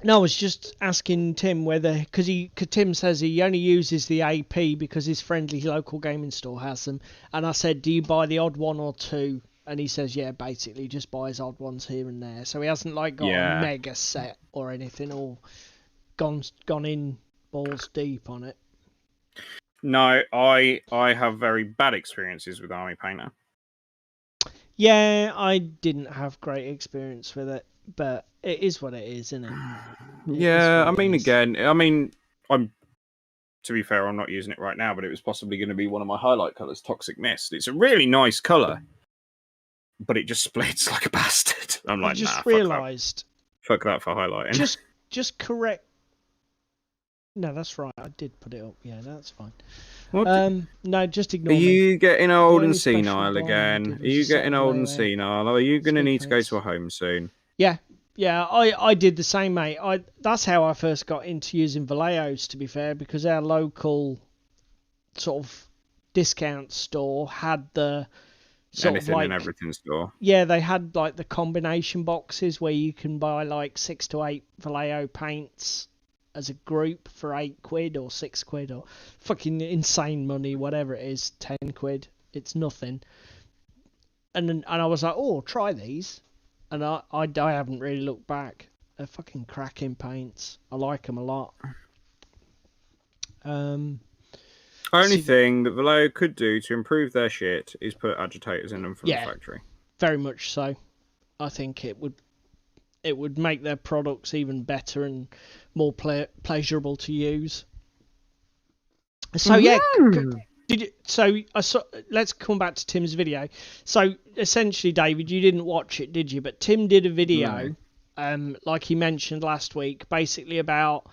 No, I was just asking Tim whether, because Tim says he only uses the AP because his friendly local gaming store has them. And I said, do you buy the odd one or two? And he says, yeah, basically just buys odd ones here and there. So he hasn't got a mega set or anything, or gone in balls deep on it. No, I have very bad experiences with Army Painter. Yeah, I didn't have great experience with it, but it is what it is, isn't it? To be fair, I'm not using it right now, but it was possibly going to be one of my highlight colours, Toxic Mist. It's a really nice colour, but it just splits like a bastard. I'm like, I just realised. Fuck that for highlighting. Just correct. No, that's right. I did put it up. Yeah, that's fine. No, just ignore me. Are you getting old and senile again? Are you getting old and senile? Are you going to need to go to a home soon? Yeah, I did the same, mate. That's how I first got into using Vallejos, to be fair, because our local sort of discount store had the sort Anything of like and everything store. Yeah, they had like the combination boxes where you can buy like 6 to 8 Vallejo paints as a group for £8 or £6 or fucking insane money, whatever it is, £10. It's nothing. And I was like, oh, try these. And I haven't really looked back. They're fucking cracking paints. I like them a lot. Only thing that Vallejo could do to improve their shit is put agitators in them from the factory. Very much so. I think it would make their products even better and more pleasurable to use. So let's come back to Tim's video. So essentially, David, you didn't watch it, did you? But Tim did a video, like he mentioned last week, basically about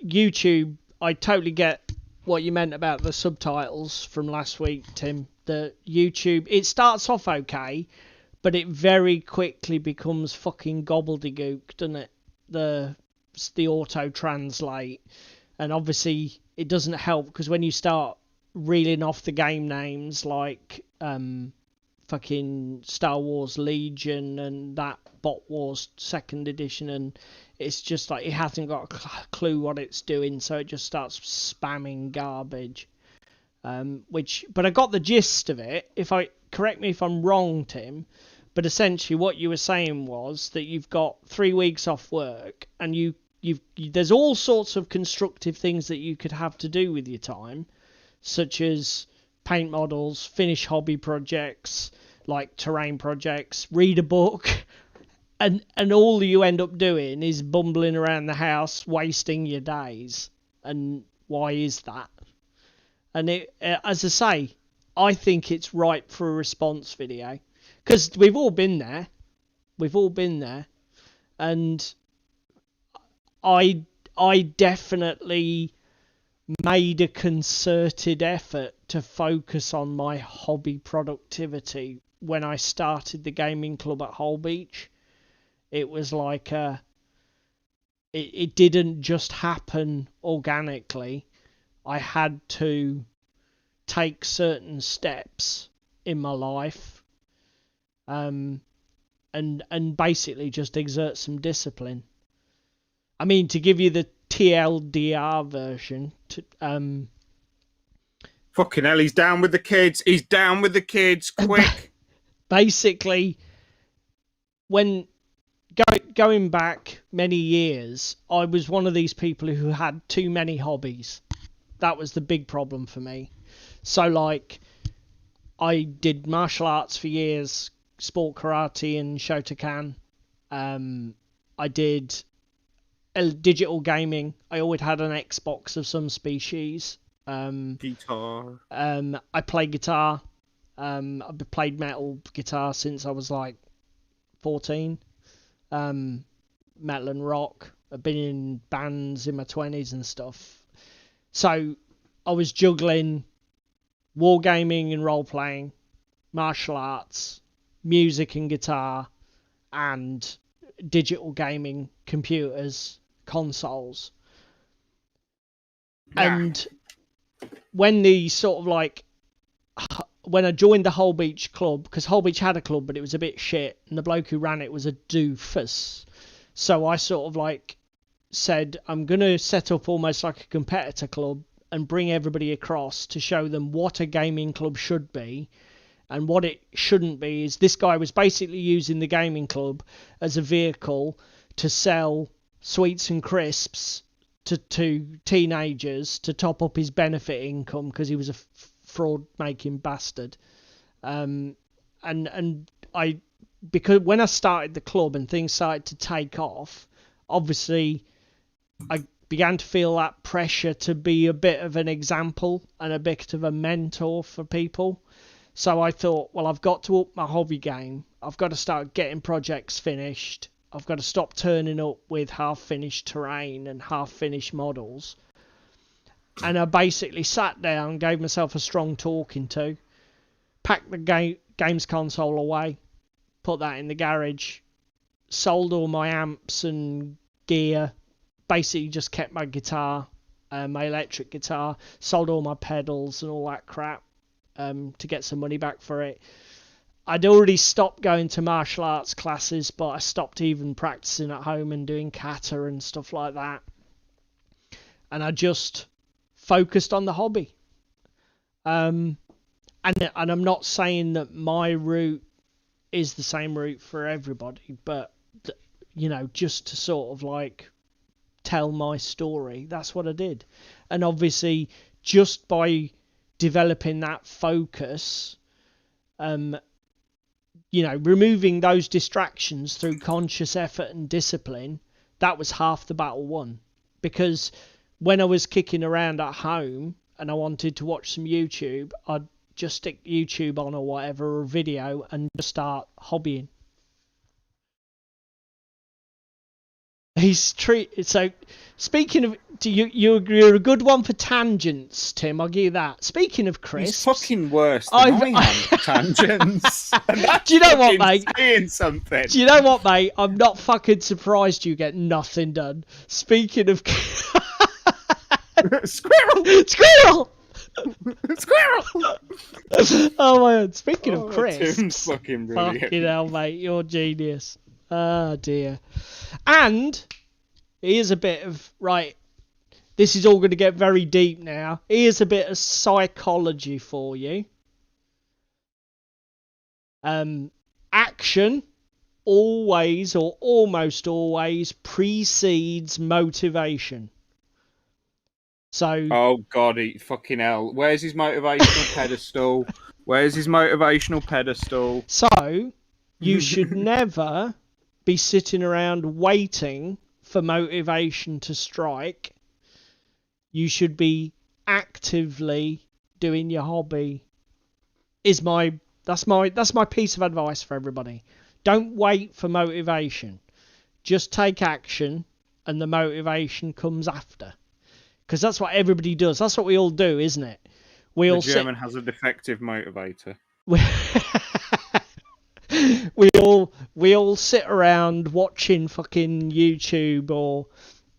YouTube. I totally get what you meant about the subtitles from last week, Tim. The YouTube, it starts off okay, but it very quickly becomes fucking gobbledygook, doesn't it? The auto translate, and obviously it doesn't help because when you start reeling off the game names like fucking Star Wars Legion and that Bot Wars 2nd edition, and it's just like it hasn't got a clue what it's doing, so it just starts spamming garbage. But I got the gist of it. Correct me if I'm wrong, Tim, but essentially what you were saying was that you've got 3 weeks off work and there's all sorts of constructive things that you could have to do with your time, such as paint models, finish hobby projects like terrain projects, read a book, and all you end up doing is bumbling around the house, wasting your days. And why is that? And as I say, I think it's ripe for a response video, because we've all been there. And I definitely made a concerted effort to focus on my hobby productivity when I started the gaming club at Hull Beach. It was like it didn't just happen organically. I had to take certain steps in my life, and basically just exert some discipline. I mean, to give you the TLDR version, fucking hell, he's down with the kids. He's down with the kids, quick. Basically, when going back many years, I was one of these people who had too many hobbies. That was the big problem for me. So, like, I did martial arts for years, sport karate and Shotokan. I did digital gaming. I always had an Xbox of some species. Guitar. I play guitar. I've played metal guitar since I was like 14. Metal and rock. I've been in bands in my 20s and stuff. So I was juggling wargaming and role-playing, martial arts, music and guitar, and digital gaming, computers, consoles. Yeah. And when the sort of like, when I joined the Hull Beach club, because Hull Beach had a club, but it was a bit shit, and the bloke who ran it was a doofus. So I sort of like said, I'm going to set up almost like a competitor club and bring everybody across to show them what a gaming club should be. And what it shouldn't be is this guy was basically using the gaming club as a vehicle to sell sweets and crisps to teenagers to top up his benefit income because he was a fraud-making bastard. And because when I started the club and things started to take off, obviously I began to feel that pressure to be a bit of an example and a bit of a mentor for people. So I thought, well, I've got to up my hobby game. I've got to start getting projects finished. I've got to stop turning up with half-finished terrain and half-finished models. And I basically sat down, gave myself a strong talking to, packed the games console away, put that in the garage, sold all my amps and gear, basically just kept my guitar, my electric guitar, sold all my pedals and all that crap. To get some money back for it. I'd already stopped going to martial arts classes, but I stopped even practicing at home and doing kata and stuff like that. And I just focused on the hobby. And I'm not saying that my route is the same route for everybody, but, you know, just to sort of like tell my story, that's what I did. And obviously, just by developing that focus, removing those distractions through conscious effort and discipline, that was half the battle won. Because when I was kicking around at home and I wanted to watch some YouTube, I'd just stick YouTube on or whatever, or video, and just start hobbying. So, speaking of, you're a good one for tangents, Tim. I'll give you that. Speaking of crisps, he's fucking worse than I am for tangents. Do you know what, mate? Saying something. Do you know what, mate? I'm not fucking surprised you get nothing done. Speaking of squirrel. Oh my god! Speaking of crisps, Tim's fucking brilliant. Fucking hell, mate, you're genius. Oh dear. And here's a bit of this is all going to get very deep now. Here's a bit of psychology for you. Action always or almost always precedes motivation. So. Oh god, fucking hell! Where's his motivational pedestal? So you should never be sitting around waiting for motivation to strike. You should be actively doing your hobby. That's my piece of advice for everybody. Don't wait for motivation. Just take action, and the motivation comes after. Because that's what everybody does. That's what we all do, isn't it? The German has a defective motivator. We all sit around watching fucking YouTube or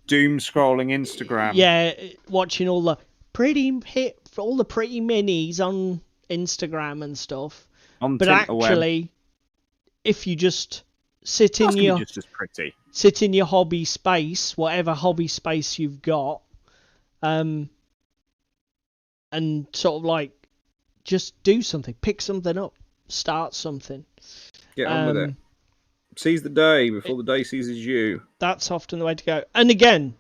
doom scrolling Instagram. Yeah, watching all the pretty minis on Instagram and stuff. But actually, if you just sit in your hobby space, whatever hobby space you've got, and sort of just do something, pick something up, start something. Get on with it. Seize the day before the day seizes you. That's often the way to go. And again,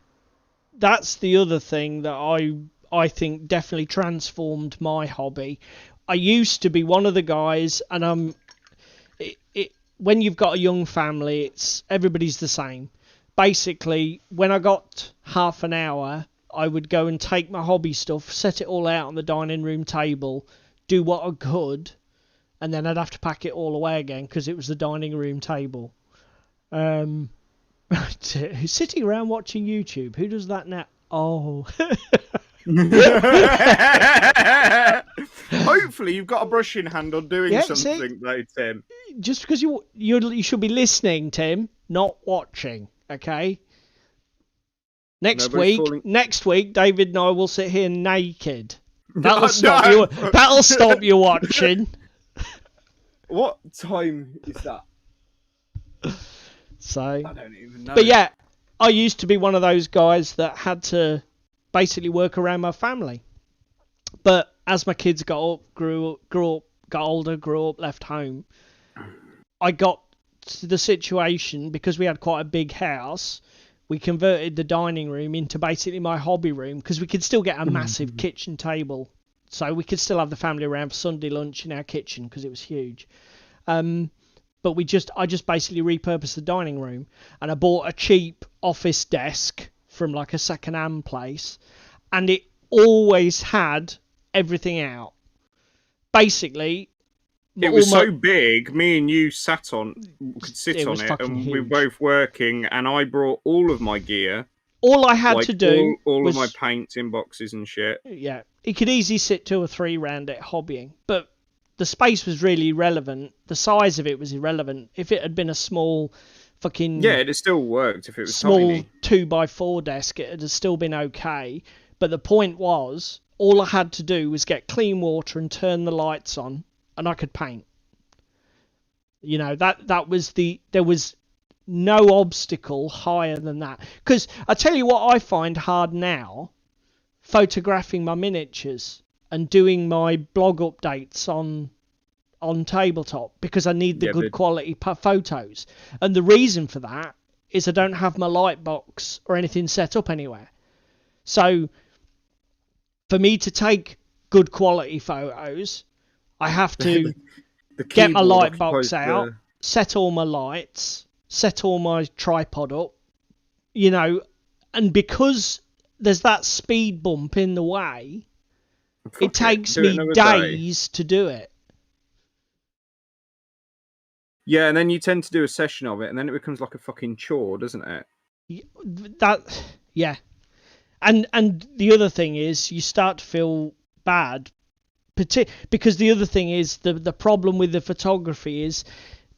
that's the other thing that I think definitely transformed my hobby. I used to be one of the guys, and when you've got a young family, everybody's the same. Basically, when I got half an hour, I would go and take my hobby stuff, set it all out on the dining room table, do what I could, and then I'd have to pack it all away again because it was the dining room table. Sitting around watching YouTube. Who does that now? Oh. Hopefully you've got a brush in hand or doing something, though, Tim. Just because you should be listening, Tim, not watching. Okay. Next week, David and I will sit here naked. That'll stop you watching. What time is that? So I don't even know. But yeah, I used to be one of those guys that had to basically work around my family. But as my kids got up, grew up, got older, grew up, left home, I got to the situation, because we had quite a big house, we converted the dining room into basically my hobby room, because we could still get a massive kitchen table. So we could still have the family around for Sunday lunch in our kitchen because it was huge. But I just basically repurposed the dining room, and I bought a cheap office desk from like a second-hand place, and it always had everything out. Basically, it was so big, me and you could sit on it, and huge. we were both working, and I brought all of my gear. All I had to do all of my paints in boxes and shit. Yeah, it could easily sit 2 or 3 round it hobbying, but the space was really irrelevant. The size of it was irrelevant. If it had been a small fucking... Yeah, it'd still worked if it was small tiny. 2x4 desk, it'd have still been okay. But the point was, all I had to do was get clean water and turn the lights on, and I could paint. You know, that was there was no obstacle higher than that. Because I tell you what I find hard now, photographing my miniatures and doing my blog updates on Tabletop, because I need the good quality photos. And the reason for that is I don't have my light box or anything set up anywhere. So for me to take good quality photos, I have to the get my keyboard light box occupies out, set all my lights, set all my tripod up, you know, and because there's that speed bump in the way, it takes do it me another day. days to do it. Yeah, and then you tend to do a session of it, and then it becomes like a fucking chore, doesn't it? Yeah. And the other thing is, you start to feel bad, because the other thing is, the problem with the photography is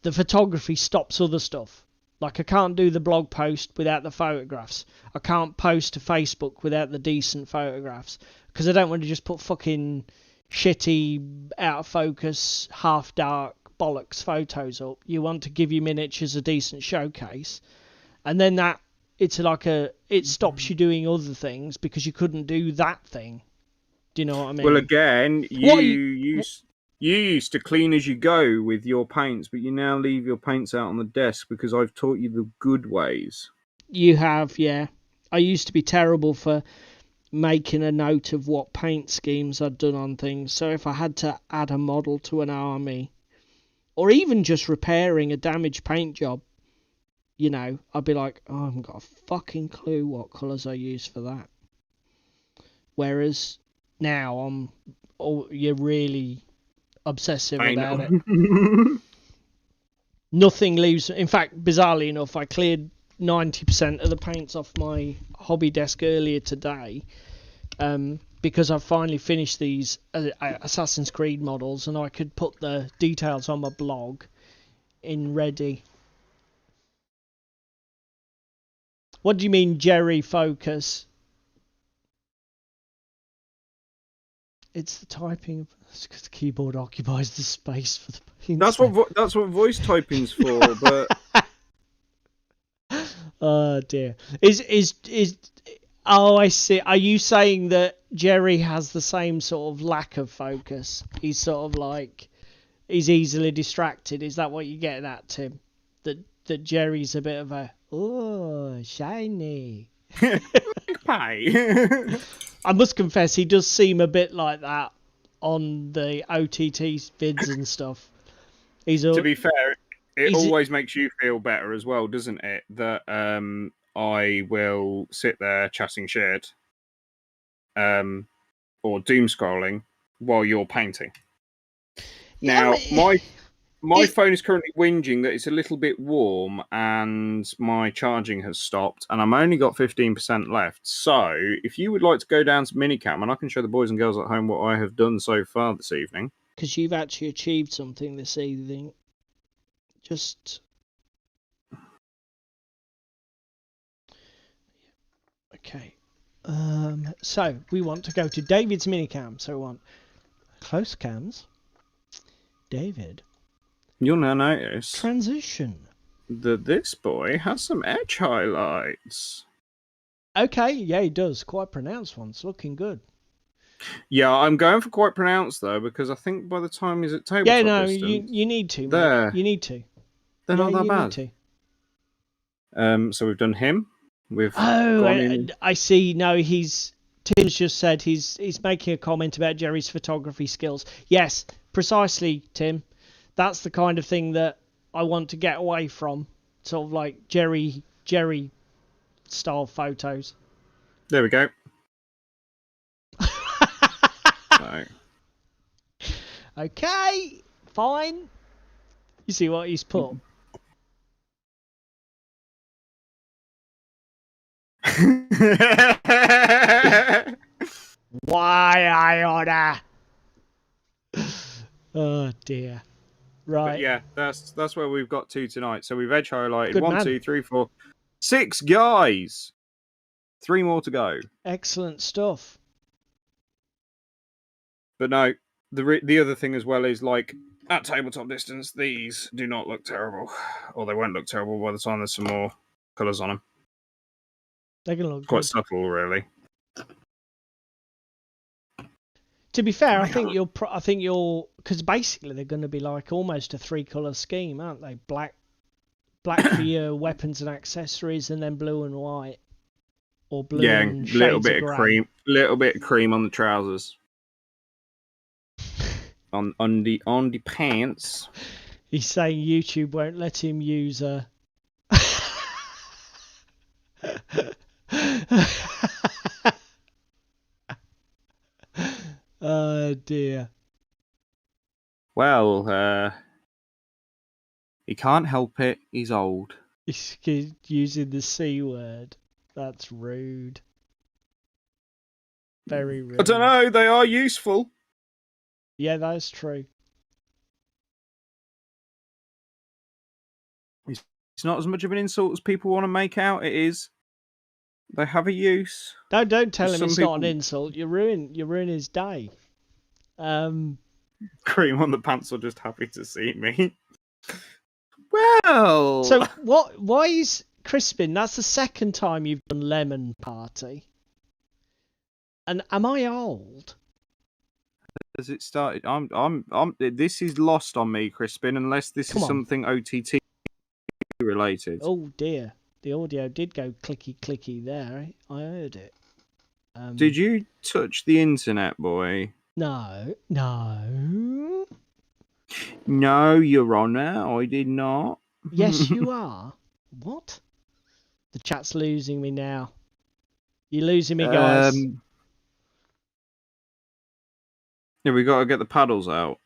the photography stops other stuff. Like, I can't do the blog post without the photographs. I can't post to Facebook without the decent photographs, because I don't want to just put fucking shitty, out of focus, half dark bollocks photos up. You want to give your miniatures a decent showcase, and then it stops you doing other things because you couldn't do that thing. Do you know what I mean? Well, again, you used to clean as you go with your paints, but you now leave your paints out on the desk because I've taught you the good ways. You have, yeah. I used to be terrible for making a note of what paint schemes I'd done on things. So if I had to add a model to an army, or even just repairing a damaged paint job, you know, I'd be like, oh, I haven't got a fucking clue what colours I use for that. Whereas now you're really obsessive about it. Nothing leaves. In fact, bizarrely enough, I cleared 90% of the paints off my hobby desk earlier today, because I've finally finished these Assassin's Creed models, and I could put the details on my blog in ready. What do you mean, Jerry Focus? It's the typing. Because the keyboard occupies the space for the paint. That's what voice typing's for. But oh dear. Oh, I see. Are you saying that Jerry has the same sort of lack of focus? He's sort of like, he's easily distracted. Is that what you're getting at, Tim? That Jerry's a bit of a, oh, shiny. pie. I must confess, he does seem a bit like that on the OTT vids and stuff. To be fair, it always makes you feel better as well, doesn't it? That I will sit there chatting shit, or doom scrolling while you're painting. Now, my phone is currently whinging that it's a little bit warm and my charging has stopped, and I'm only got 15% left. So, if you would like to go down to Minicam, and I can show the boys and girls at home what I have done so far this evening. Because you've actually achieved something this evening. Just... Okay. So, we want to go to David's Minicam. So, we want close cams. David. You'll now notice transition that this boy has some edge highlights. Okay, yeah, he does. Quite pronounced ones. Looking good. Yeah, I'm going for quite pronounced though, because I think by the time he's at tabletop distance, you need to. There, mate. You need to. They're not that bad. Need to. So we've done him. I see. No, Tim's just said he's making a comment about Jerry's photography skills. Yes, precisely, Tim. That's the kind of thing that I want to get away from. Sort of like Jerry style photos. There we go. So. Okay, fine. You see what he's put? Why I order? Oh dear. Right. But yeah, that's where we've got to tonight. So we've edge highlighted Good 1, man. 2, 3, 4, 6 guys. 3 more to go. Excellent stuff. But no, the other thing as well is, like, at tabletop distance, these do not look terrible, or they won't look terrible by the time there's some more colours on them. They're gonna look quite good. subtle, really. To be fair, I think you're because basically they're going to be like almost a 3-colour scheme, aren't they? Black for your weapons and accessories, and then blue and white. or blue Yeah, and little shades of bit of grey. cream, little bit of cream on the trousers, on the pants. He's saying YouTube won't let him use a. Oh dear. Well, he can't help it. He's old. He's using the C word. That's rude. Very rude. I don't know. They are useful. Yeah, that's true. It's not as much of an insult as people want to make out. It is. They have a use. Don't tell him Some it's not an people- insult. You ruin his day. Cream on the pants are just happy to see me. Well, So what? Why is Crispin? That's the second time you've done Lemon Party. And am I old? as it started, I'm. This is lost on me, Crispin. Unless this Come is on. something OTT related. Oh dear, the audio did go clicky clicky there. I heard it. Did you touch the internet, boy? No. No, Your Honour, I did not. Yes, you are. What? The chat's losing me now. You're losing me, guys. Yeah, we got to get the paddles out.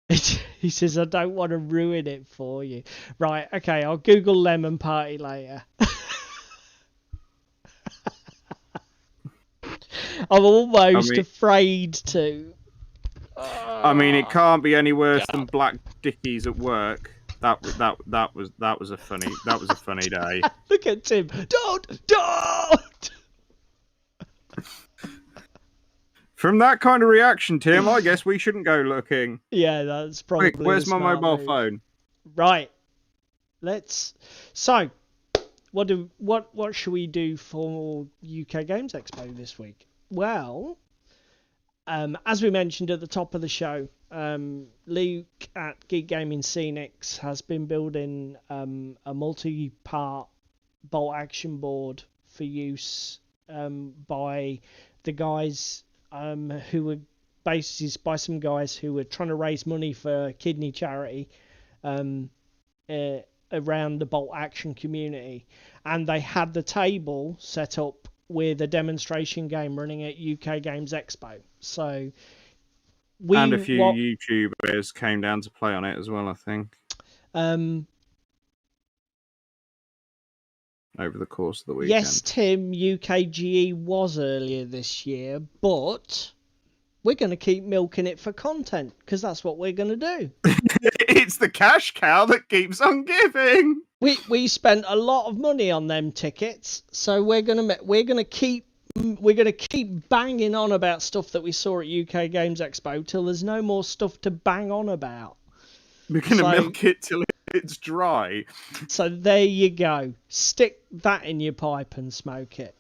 He says, I don't want to ruin it for you. Right, okay, I'll Google Lemon Party later. I'm almost afraid to. I mean, it can't be any worse than Black Dickies at work. That was a funny day. Look at Tim. Don't. From that kind of reaction, Tim, I guess we shouldn't go looking. Yeah, that's probably. Quick, where's my mobile phone? Right. So, what should we do for UK Games Expo this week? Well, as we mentioned at the top of the show, Luke at Geek Gaming Scenics has been building a multi-part bolt action board for use by the guys who were basically by some guys who were trying to raise money for kidney charity around the bolt action community, and they had the table set up with a demonstration game running at UK Games Expo. So and a few YouTubers came down to play on it as well, I think. Over the course of the weekend. Yes, Tim, UKGE was earlier this year, but we're going to keep milking it for content because that's what we're going to do. It's the cash cow that keeps on giving. We spent a lot of money on them tickets, so we're going to keep banging on about stuff that we saw at UK Games Expo till there's no more stuff to bang on about. We're going to milk it till it's dry. So there you go. Stick that in your pipe and smoke it.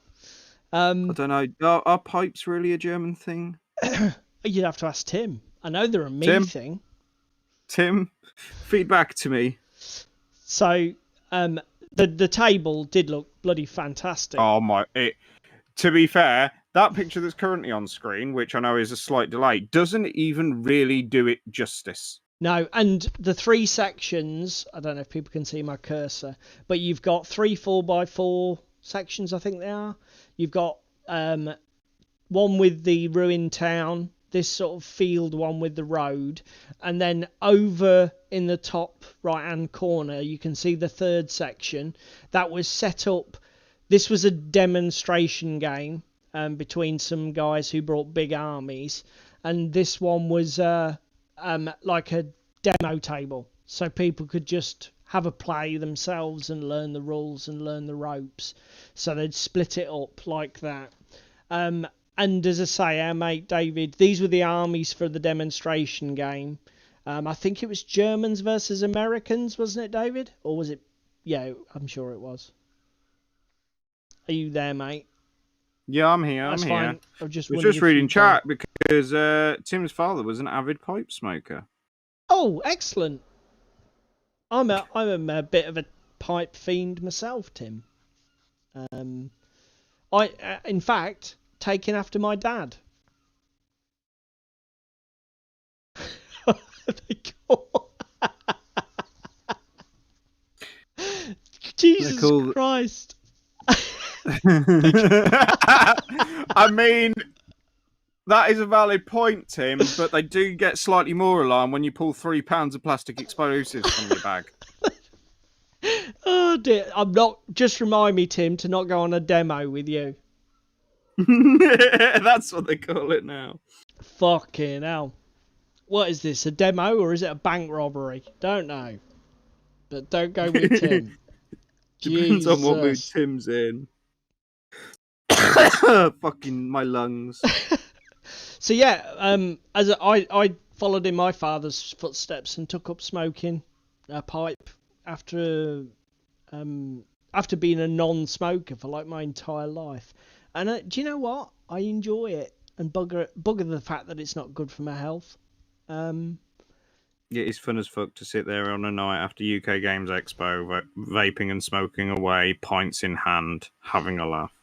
I don't know. Are pipes really a German thing? You'd have to ask Tim. I know they're a me thing. Tim, feedback to me. So the table did look bloody fantastic. Oh my! To be fair, that picture that's currently on screen, which I know is a slight delay, doesn't even really do it justice. No, and the three sections, I don't know if people can see my cursor, but you've got 3 4x4 sections, I think they are. You've got one with the ruined town, this sort of field one with the road, and then over in the top right-hand corner, you can see the third section. That was set up, this was a demonstration game between some guys who brought big armies, and this one was like a demo table, so people could just have a play themselves and learn the rules and learn the ropes. So they'd split it up like that. And as I say, our mate David, these were the armies for the demonstration game. I think it was Germans versus Americans, wasn't it, David? Or was it? Yeah, I'm sure it was. Are you there, mate? Yeah, I'm here. That's I'm fine. here. I was just reading chat because Tim's father was an avid pipe smoker. Oh, excellent. I'm a bit of a pipe fiend myself, Tim. In fact, taken after my dad. Jesus Christ. I mean, that is a valid point, Tim, but they do get slightly more alarmed when you pull 3 pounds of plastic explosives from your bag. Oh dear. Just remind me, Tim, to not go on a demo with you. That's what they call it now. Fucking hell. What is this, a demo or is it a bank robbery? Don't know. But don't go with Tim. Depends on what mood Tim's in. Fucking my lungs. So yeah, as I followed in my father's footsteps and took up smoking a pipe after being a non-smoker for like my entire life. And do you know what? I enjoy it, and bugger the fact that it's not good for my health. Yeah, it's fun as fuck to sit there on a night after UK Games Expo, vaping and smoking away, pints in hand, having a laugh.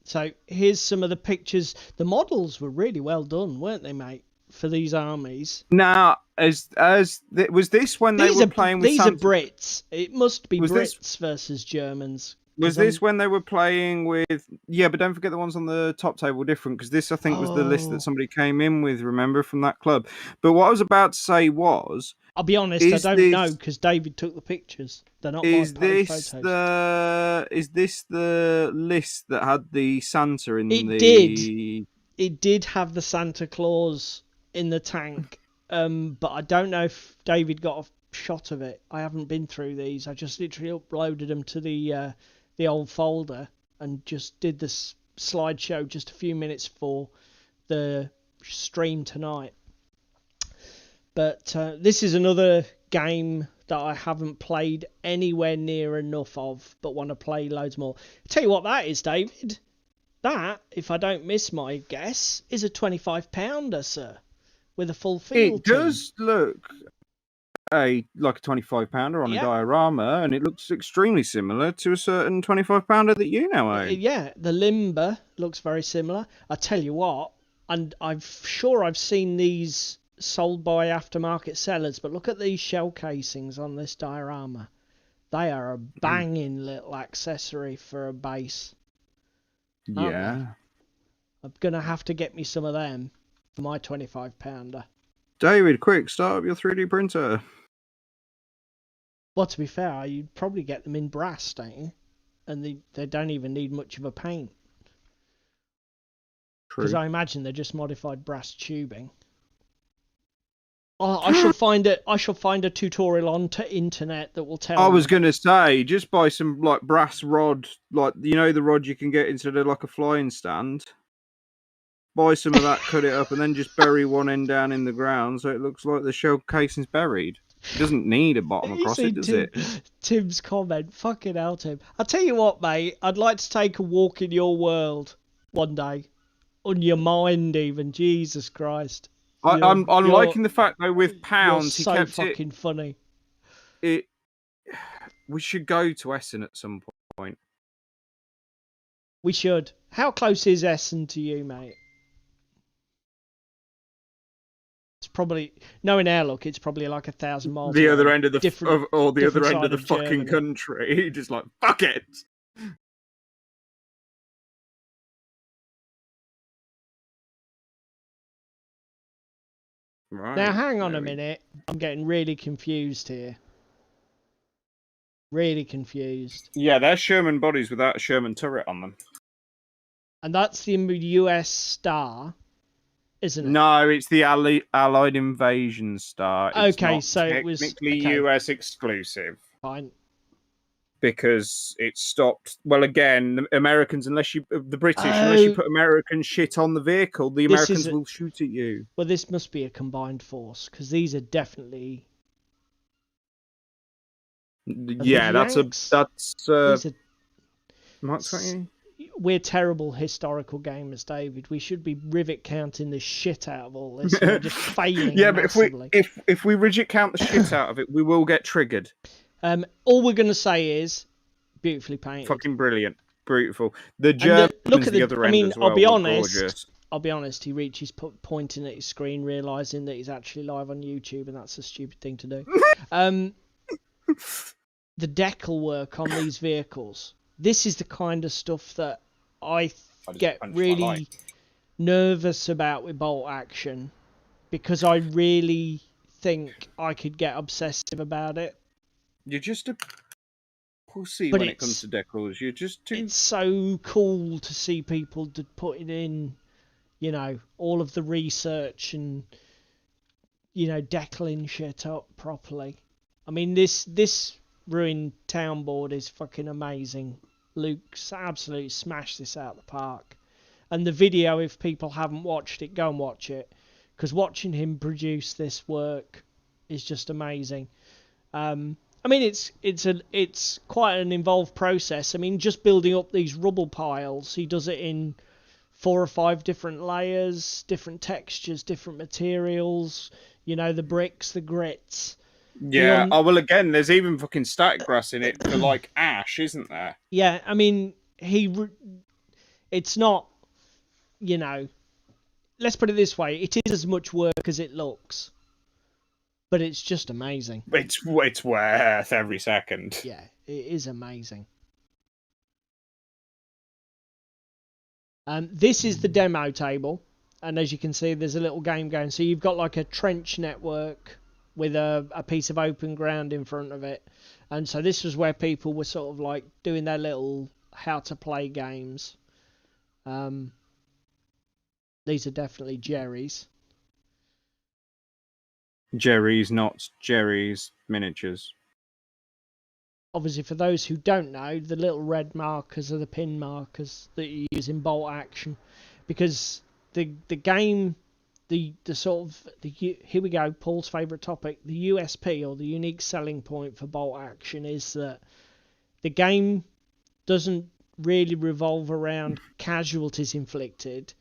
So here's some of the pictures. The models were really well done, weren't they, mate? For these armies. Now, was this when they were playing with? These are Brits. It must be Brits versus Germans. Was this when they were playing with? Yeah, but don't forget the ones on the top table were different, because this, I think, was the list that somebody came in with. Remember, from that club. But what I was about to say was, I'll be honest, I don't know, because David took the pictures. They're not my photos. Is this the list that had the Santa in It did have the Santa Claus in the tank, but I don't know if David got a shot of it. I haven't been through these. I just literally uploaded them to the old folder and just did this slideshow just a few minutes for the stream tonight. But this is another game that I haven't played anywhere near enough of, but want to play loads more. I'll tell you what that is, David. That, if I don't miss my guess, is a 25-pounder, sir, with a full field. It does look like a 25-pounder on a diorama, and it looks extremely similar to a certain 25-pounder that you now own. Yeah, the Limber looks very similar. I tell you what, and I'm sure I've seen these sold by aftermarket sellers, but look at these shell casings on this diorama. They are a banging little accessory for a base. Yeah. I'm going to have to get me some of them for my 25-pounder. David, quick, start up your 3D printer. Well, to be fair, you'd probably get them in brass, don't you? And they don't even need much of a paint. Because I imagine they're just modified brass tubing. Oh, I shall find a tutorial on internet that will tell me. I was going to say, just buy some like brass rod, like, you know, the rod you can get instead of like a flying stand. Buy some of that, cut it up, and then just bury one end down in the ground so it looks like the shell casing's buried. It doesn't need a bottom across it, does it? Tim's comment. Fucking hell, Tim. I'll tell you what, mate. I'd like to take a walk in your world one day. On your mind, even. Jesus Christ. I'm liking the fact, though, with pounds, he kept fucking funny. We should go to Essen at some point. We should. How close is Essen to you, mate? It's probably, knowing our luck, it's probably like 1,000 miles. The other end of the other end of the fucking country. Just like, fuck it. Right. Now, hang on a minute. I'm getting really confused here. Really confused. Yeah, they're Sherman bodies without a Sherman turret on them. And that's the US Star, isn't it? No, it's the Allied Invasion Star. It's okay, not so it was technically US exclusive. Fine. Because it stopped. Well, again, the Americans, unless you put American shit on the vehicle, the Americans will shoot at you. Well, this must be a combined force, because these are definitely. Yeah, we're terrible historical gamers, David. We should be rivet counting the shit out of all this. We're just failing. Yeah, massively. but if we rivet count the shit out of it, we will get triggered. All we're going to say is beautifully painted. Fucking brilliant. beautiful. The And Germans, look at the the other I end mean, as well, I'll be were honest. gorgeous. I'll be honest. He reaches pointing at his screen, realizing that he's actually live on YouTube, and that's a stupid thing to do. The decal work on these vehicles. This is the kind of stuff that I get really nervous about with bolt action, because I really think I could get obsessive about it. You're just a pussy But when it comes to decals. You're just too... It's so cool to see people putting in, you know, all of the research and, you know, decaling shit up properly. I mean, this Ruined Town board is fucking amazing. Luke's absolutely smashed this out of the park. And the video, if people haven't watched it, go and watch it, because watching him produce this work is just amazing. I mean, it's quite an involved process. I mean, just building up these rubble piles, he does it in 4 or 5 different layers, different textures, different materials. You know, the bricks, the grits. Yeah. Oh well, again, there's even fucking static grass in it for like ash, isn't there? Yeah, I mean, it's not, you know, let's put it this way, it is as much work as it looks, but it's just amazing. It's worth every second. Yeah, it is amazing. This is the demo table, and as you can see, there's a little game going. So you've got like a trench network with a piece of open ground in front of it, and so this was where people were sort of like doing their little how to play games. These are definitely Jerry's. Jerry's, not Jerry's miniatures. Obviously, for those who don't know, the little red markers are the pin markers that you use in bolt action, because the game, the sort of here we go, Paul's favourite topic, the USP, or the unique selling point for bolt action, is that the game doesn't really revolve around casualties inflicted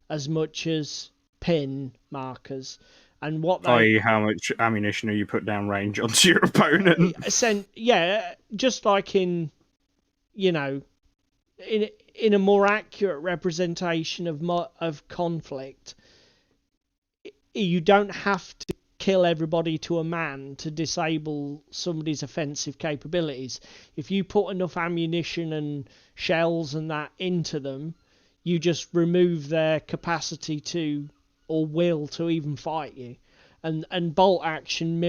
as much as pin markers. And what i.e. how much ammunition are you put down range onto your opponent? Yeah, just like in, you know, in a more accurate representation of conflict, you don't have to kill everybody to a man to disable somebody's offensive capabilities. If you put enough ammunition and shells and that into them, you just remove their capacity to, or will to, even fight you. And bolt action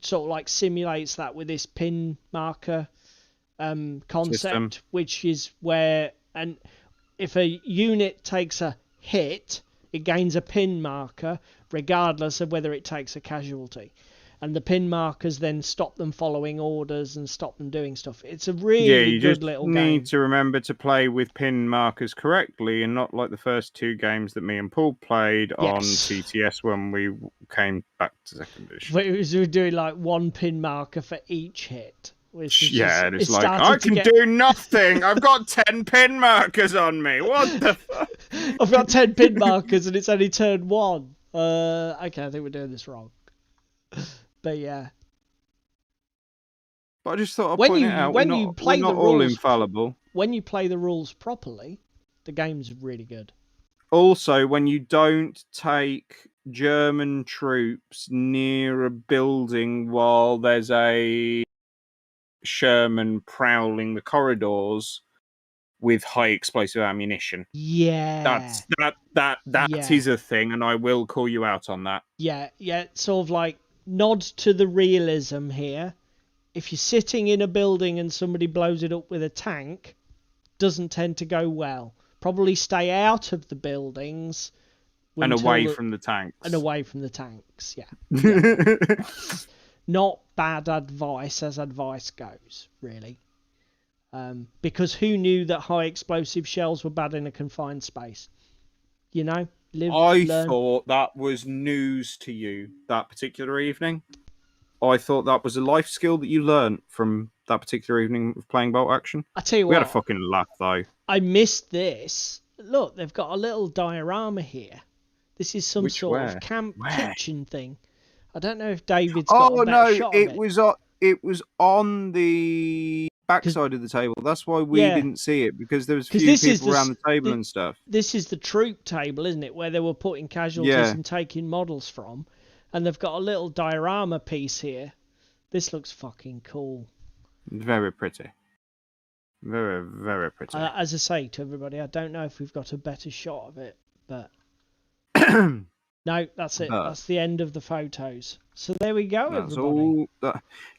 sort of like simulates that with this pin marker concept system, which is where, and if a unit takes a hit, it gains a pin marker regardless of whether it takes a casualty. And the pin markers then stop them following orders and stop them doing stuff. It's a really good little game. You need to remember to play with pin markers correctly, and not like the first 2 games that me and Paul played on TTS when we came back to second edition. We were doing like 1 pin marker for each hit. Yeah, it's like, I can do nothing. I've got 10 pin markers on me. What the fuck? I've got 10 pin markers and it's only turn 1. Okay, I think we're doing this wrong. But yeah. But I just thought I'd point it out. We're not all infallible. When you play the rules properly, the game's really good. Also, when you don't take German troops near a building while there's a Sherman prowling the corridors with high explosive ammunition. Yeah. That is a thing, and I will call you out on that. Yeah, sort of like nod to the realism here. If you're sitting in a building and somebody blows it up with a tank, doesn't tend to go well. Probably stay out of the buildings. And away from the tanks. And away from the tanks, yeah. Not bad advice as advice goes, really. Because who knew that high explosive shells were bad in a confined space? You know? I thought that was news to you that particular evening. I thought that was a life skill that you learnt from that particular evening of playing bolt action. I tell you what. We had a fucking laugh, though. I missed this. Look, they've got a little diorama here. This is some sort of camp kitchen thing. I don't know if David's got a better shot of it. It was on the backside of the table. That's why we Yeah. didn't see it, because there was 'Cause few this is people around the table and stuff. This is the troop table, isn't it, where they were putting casualties Yeah. and taking models from, and they've got a little diorama piece here. This looks fucking cool. Very pretty. Very, very pretty. As I say to everybody, I don't know if we've got a better shot of it, but no, that's it. That's the end of the photos. So there we go, everybody.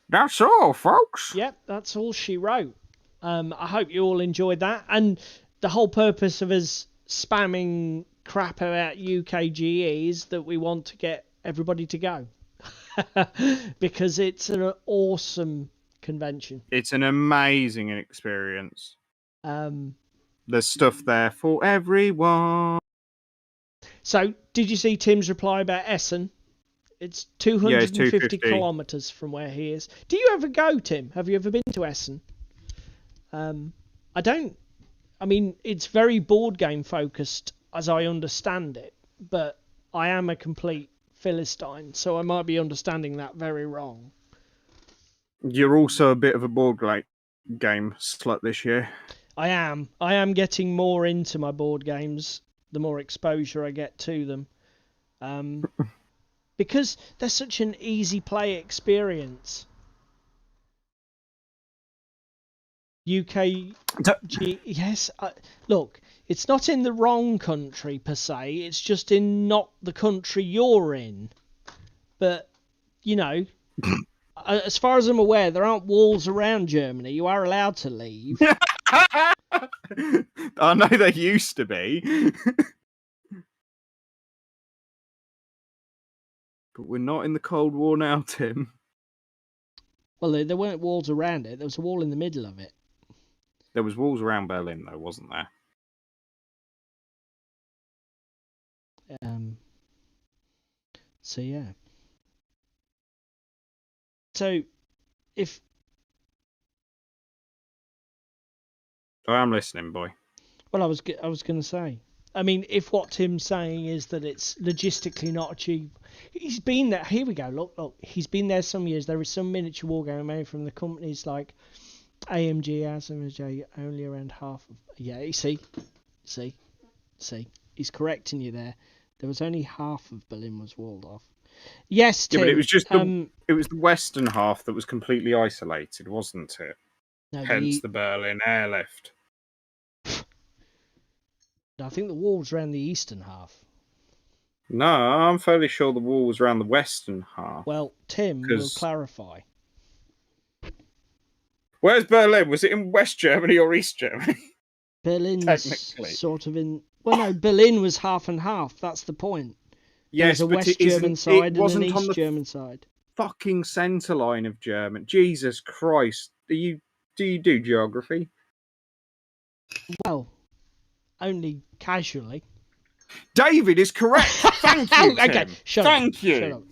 That's all, folks. Yep, that's all she wrote. I hope you all enjoyed that. And the whole purpose of us spamming crap about UKGE is that we want to get everybody to go. Because it's an awesome convention. It's an amazing experience. There's stuff there for everyone. So, did you see Tim's reply about Essen? It's 250 kilometres from where he is. Do you ever go, Tim? Have you ever been to Essen? I don't. I mean, it's very board game focused, as I understand it, but I am a complete Philistine, so I might be understanding that very wrong. You're also a bit of a board game slut this year. I am. I am getting more into my board games the more exposure I get to them. Because they're such an easy play experience. UKGE, yes. Look, it's not in the wrong country per se. It's just in not the country you're in. But, you know, as far as I'm aware, there aren't walls around Germany. You are allowed to leave. I know there used to be. But we're not in the Cold War now, Tim. Well, there weren't walls around it. There was a wall in the middle of it. There was walls around Berlin, though, wasn't there? So, yeah. So, if... I am listening, boy. Well, I was going to say. I mean, if what Tim's saying is that it's logistically not achievable, he's been there. Here we go. Look. He's been there some years. There is some miniature wargaming made from the companies like AMG, ASMJ, only around half of. Yeah, you see. He's correcting you there. There was only half of Berlin was walled off. Yes, Tim. Yeah, but it was just it was the western half that was completely isolated, wasn't it? No, Hence the Berlin airlift. I think the wall was around the eastern half. No, I'm fairly sure the wall was around the western half. Well, Tim will clarify. Where's Berlin? Was it in West Germany or East Germany? Berlin's technically sort of in... Well, no, Berlin was half and half. That's the point. Yes, there was a West German side and an East German side. Fucking centre line of German. Jesus Christ. Do you do geography? Well... Only casually. David is correct. Thank you, Tim. Okay, shut up. Thank you.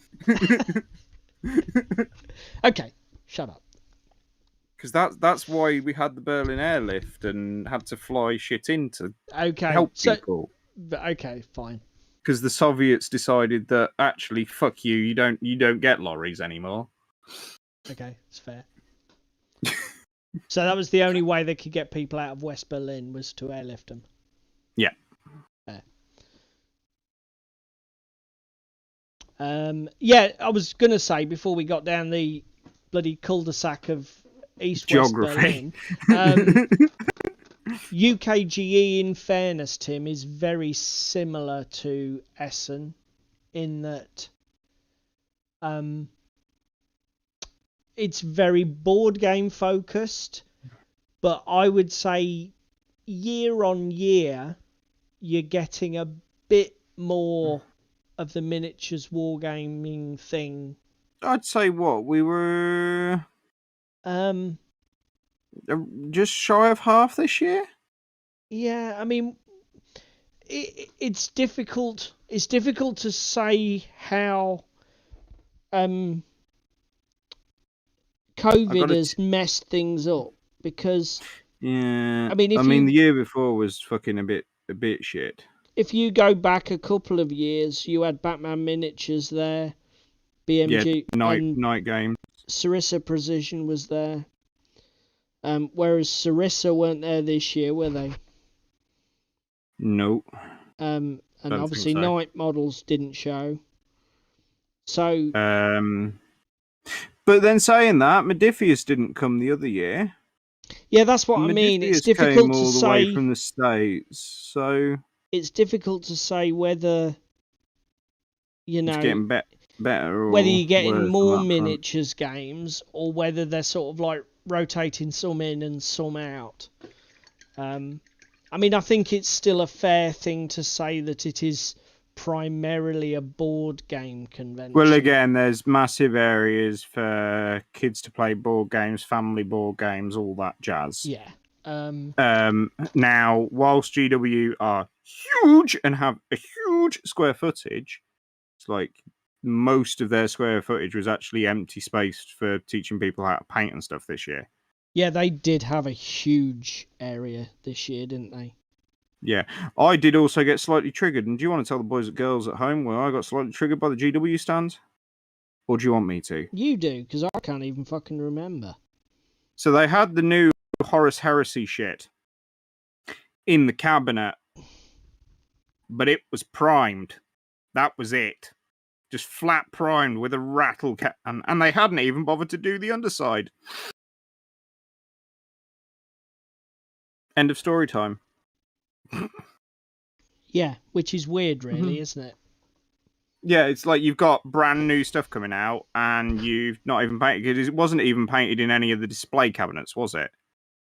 Okay, shut up. Because that's why we had the Berlin airlift and had to fly shit in to help people. Okay, fine. Because the Soviets decided that actually, fuck you, you don't get lorries anymore. Okay, it's fair. So that was the only way they could get people out of West Berlin was to airlift them. Yeah. Yeah, I was going to say, before we got down the bloody cul-de-sac of East-West Berlin, UKGE, in fairness, Tim, is very similar to Essen in that it's very board game focused, but I would say year on year you're getting a bit more of the miniatures wargaming thing. I'd say we were just shy of half this year. Yeah, I mean, it's difficult. It's difficult to say how COVID has messed things up, because I mean the year before was fucking a bit shit. If you go back a couple of years, you had Batman miniatures there, BMG, night game. Sarissa Precision was there. Whereas Sarissa weren't there this year, were they? No. And Don't obviously think so. night models didn't show. So but then saying that, Modiphius didn't come the other year. yeah, that's what I mean. It's Modiphius difficult came to all the way say. from the States, so It's difficult to say whether it's getting better or whether you're getting worse more on that front. miniatures games or whether they're sort of like rotating some in and some out. I mean, I think it's still a fair thing to say that it is primarily a board game convention. Well, again, there's massive areas for kids to play board games, family board games, all that jazz. Yeah. Now, whilst GW are huge and have a huge square footage, it's like most of their square footage was actually empty space for teaching people how to paint and stuff this year. Yeah, they did have a huge area this year, didn't they? Yeah, I did also get slightly triggered. And do you want to tell the boys and girls at home where I got slightly triggered by the GW stand? Or do you want me to? You do, because I can't even fucking remember. So they had the new Horus Heresy shit in the cabinet, but it was primed. That was it. Just flat primed with a rattle and they hadn't even bothered to do the underside. End of story time. Yeah, which is weird, really, isn't it? Yeah, it's like you've got brand new stuff coming out and you've not even painted it. It wasn't even painted in any of the display cabinets, was it?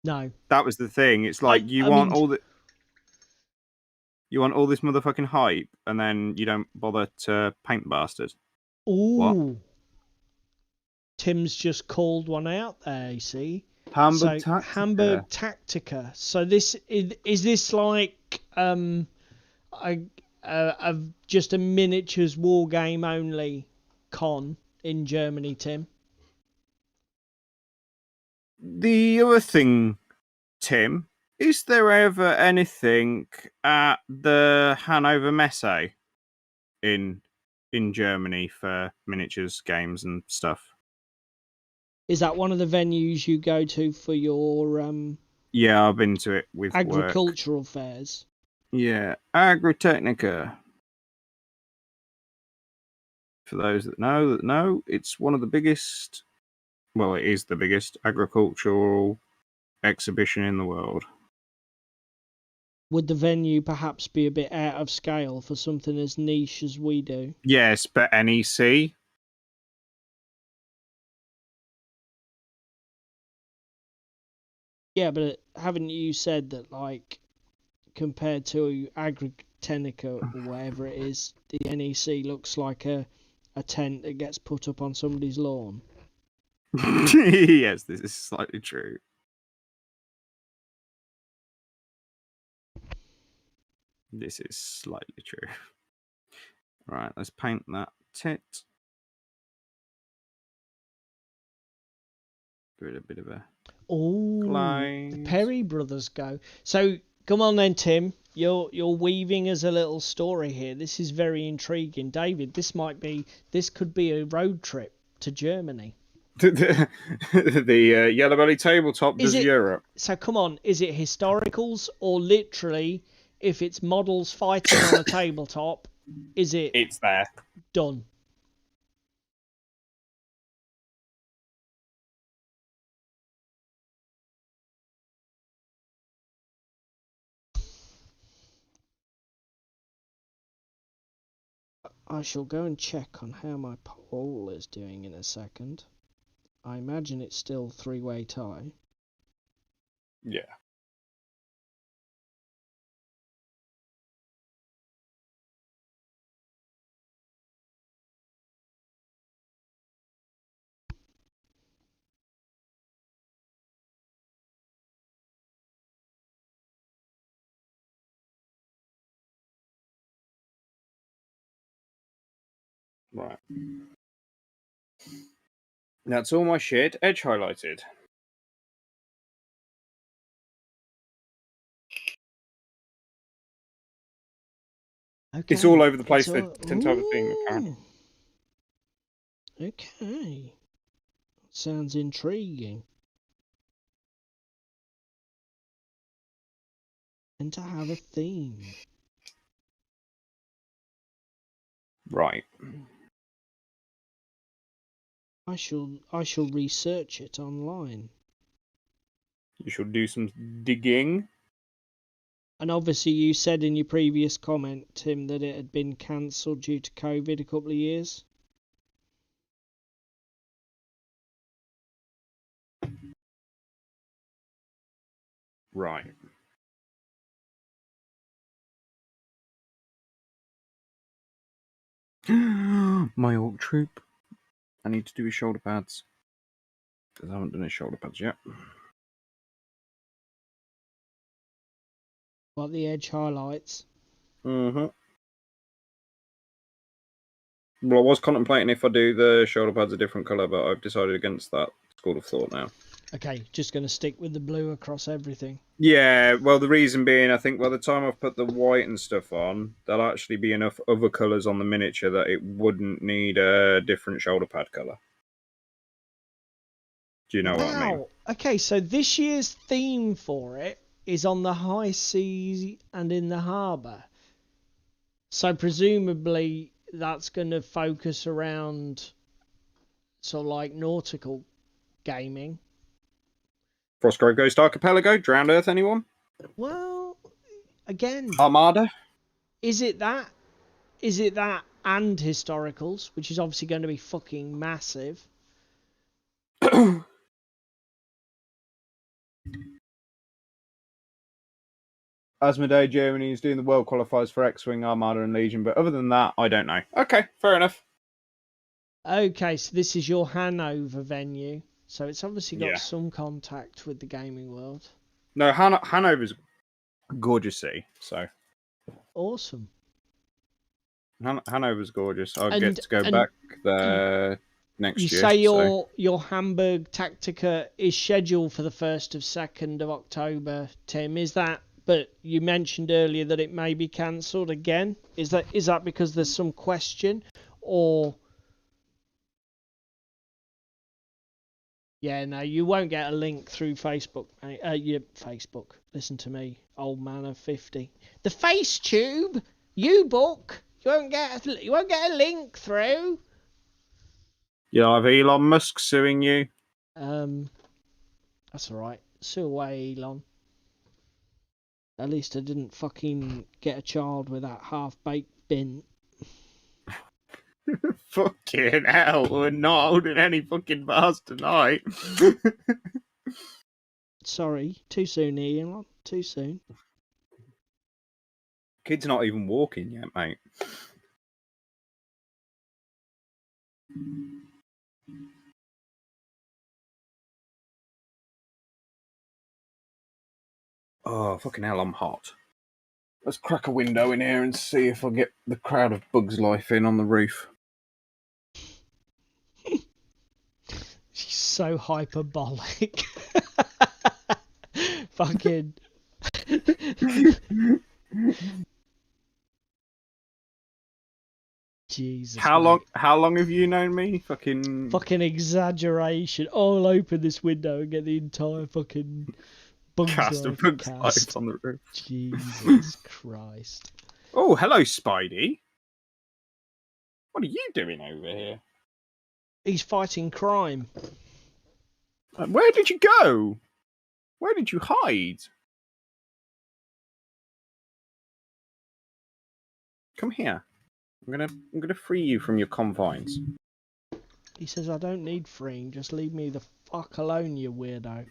No. That was the thing. It's like you want all this motherfucking hype and then you don't bother to paint the bastard. Ooh. What? Tim's just called one out there, you see. Hamburg Tactica. Hamburg Tactica. So this is this like just a miniatures war game only con in Germany, Tim? The other thing, Tim, is there ever anything at the Hanover Messe in Germany for miniatures games and stuff? Is that one of the venues you go to for your Yeah, I've been to it with agricultural fairs? Yeah, Agritechnica. For those that know, it's one of the biggest. Well, it is the biggest agricultural exhibition in the world. Would the venue perhaps be a bit out of scale for something as niche as we do? Yes, but NEC. Yeah, but haven't you said that, like, compared to Agritechnica or whatever it is, the NEC looks like a tent that gets put up on somebody's lawn? Yes, this is slightly true. This is slightly true. Right, let's paint that tit. Give it a bit of a... Oh, glide. the Perry brothers go. So, come on then, Tim. You're weaving us a little story here. This is very intriguing. David, this could be a road trip to Germany. The Yellow Belly Tabletop does Europe. So come on, is it historicals or literally, if it's models fighting on a tabletop, is it? It's there. Done. I shall go and check on how my poll is doing in a second. I imagine it's still three-way tie. Yeah. Right. That's all my shit edge highlighted. Okay. It's all over the place, the tint over theme, apparently. Okay. Sounds intriguing. and to have a theme. Right. I shall research it online. You should do some digging. And obviously you said in your previous comment, Tim, that it had been cancelled due to COVID a couple of years. Right. My orc troop. I need to do his shoulder pads. Because I haven't done his shoulder pads yet. Like the edge highlights. Mm-hmm. Well, I was contemplating if I do the shoulder pads a different colour, but I've decided against that school of thought now. Okay, just going to stick with the blue across everything. Yeah, well, the reason being, I think by the time I've put the white and stuff on, there'll actually be enough other colours on the miniature that it wouldn't need a different shoulder pad colour. Do you know what I mean? Okay, so this year's theme for it is on the high seas and in the harbour. So presumably that's going to focus around sort of like nautical gaming. Frostgrave Ghost Archipelago, Drowned Earth, anyone? Well, again, Armada? is it that? Is it that and historicals, which is obviously going to be fucking massive? Asmodee Germany is doing the world qualifiers for X-Wing, Armada and Legion, but other than that, I don't know. Okay, fair enough. Okay, so this is your Hanover venue. So it's obviously got Yeah. some contact with the gaming world. No, Hanover's gorgeous sea, so... Awesome. Hanover's gorgeous. I'll And- get to go and- back there next You year. say so- your Hamburg Tactica is scheduled for the 1st of 2nd of October, Tim. Is that... But you mentioned earlier that it may be cancelled again. Is that because there's some question? Or... Yeah, no, you won't get a link through Facebook, mate. Facebook. Listen to me, old man of 50. The FaceTube, book. You won't get a link through. You'll have Elon Musk suing you. That's all right. Sue away, Elon. At least I didn't fucking get a child with that half-baked bin. Fucking hell, we're not holding any fucking bars tonight. Sorry, too soon, Elon. Too soon. Kid's not even walking yet, mate. Oh, fucking hell, I'm hot. Let's crack a window in here and see if I get the crowd of Bugs Life in on the roof. She's so hyperbolic. Fucking... Jesus. How mate. long have you known me? Fucking Exaggeration. Oh, I'll open this window and get the entire fucking cast of Bugs Life on the roof. Jesus Christ. Oh, hello, Spidey. What are you doing over here? He's fighting crime. Where did you go? Where did you hide? Come here. I'm gonna free you from your confines. He says, I don't need freeing, just leave me the fuck alone, you weirdo.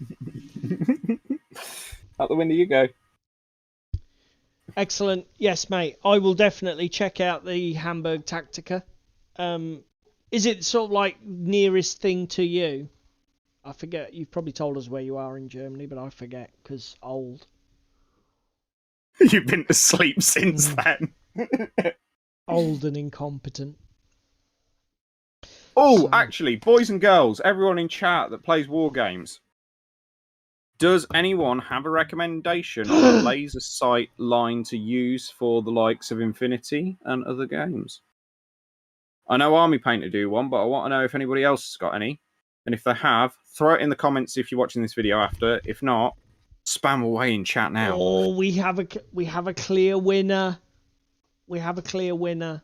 Out the window you go. Excellent. Yes, mate. I will definitely check out the Hamburg Tactica. Is it sort of like nearest thing to you? I forget. You've probably told us where you are in Germany, but I forget because old. You've been asleep since then. Old and incompetent. Oh, So- actually, boys and girls, everyone in chat that plays war games, does anyone have a recommendation on a laser sight line to use for the likes of Infinity and other games? I know Army Painter do one, but I want to know if anybody else has got any. And if they have, throw it in the comments if you're watching this video after. If not, Spam away in chat now. Oh, we have a clear winner. We have a clear winner.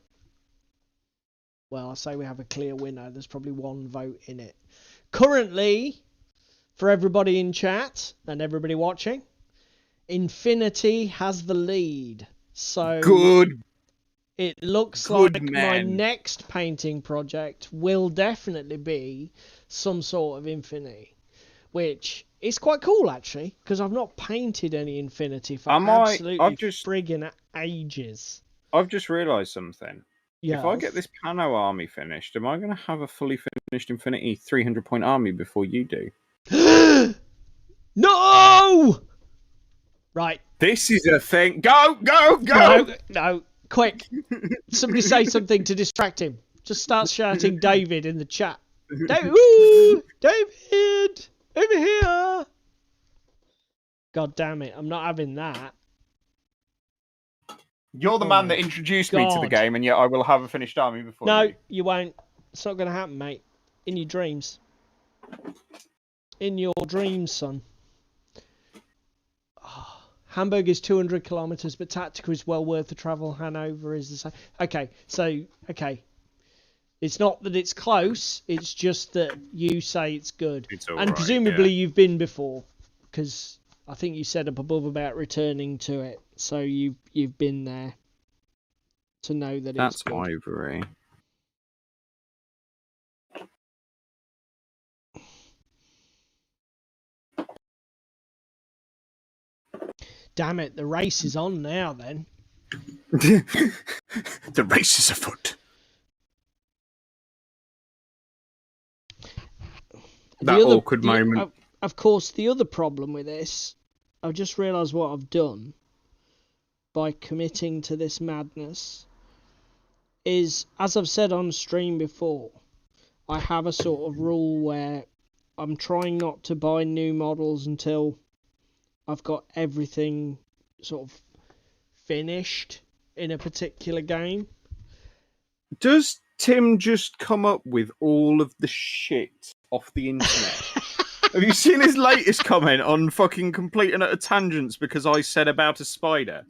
Well, I say we have a clear winner. There's probably one vote in it. Currently, for everybody in chat and everybody watching, Infinity has the lead. So Good. It looks Good like man. my next painting project will definitely be some sort of Infinity, which is quite cool actually, because I've not painted any Infinity for friggin' ages. I've just realised something. Yes. If I get this Pano army finished, am I going to have a fully finished Infinity 300-point army before you do? No! Right. This is a thing. Go! No, quick. Somebody say something to distract him. Just start shouting David in the chat. David! Over here! God damn it, I'm not having that. You're the man that introduced me to the game, and yet I will have a finished army before you. No, you won't. It's not going to happen, mate. In your dreams. In your dreams, son. Oh, Hamburg is 200 kilometres, but tactical is well worth the travel. Hanover is the same. Okay. It's not that it's close, it's just that you say it's good. It's all and right, presumably yeah. you've been before, because I think you said up above about returning to it. So you've been there to know that it's good. That's ivory. Damn it, the race is on now then. The race is afoot. Awkward moment. Of course, the other problem with this, I've just realised what I've done by committing to this madness, is, as I've said on stream before, I have a sort of rule where I'm trying not to buy new models until I've got everything sort of finished in a particular game. Does Tim just come up with all of the shit off the internet? Have you seen his latest comment on fucking complete and utter tangents because I said about a spider?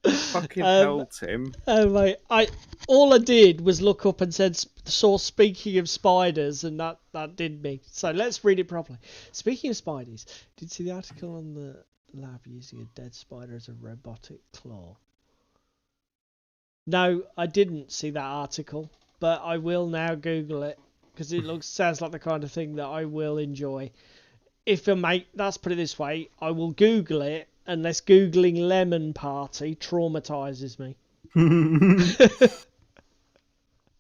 Fucking hell, Tim. Oh mate, all I did was look up and saw speaking of spiders, and that did me. So let's read it properly. Speaking of spiders, did you see the article on the lab using a dead spider as a robotic claw? No, I didn't see that article, but I will now Google it because it sounds like the kind of thing that I will enjoy. Let's put it this way, I will Google it unless Googling Lemon Party traumatizes me.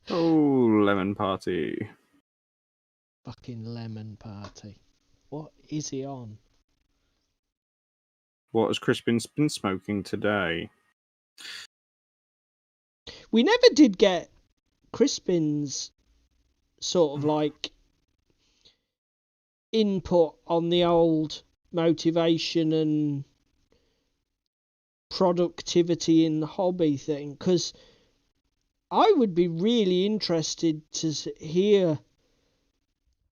Oh, Lemon Party. Fucking Lemon Party. What is he on? What has Crispin been smoking today? We never did get Crispin's sort of like input on the old motivation and productivity in the hobby thing, because I would be really interested to hear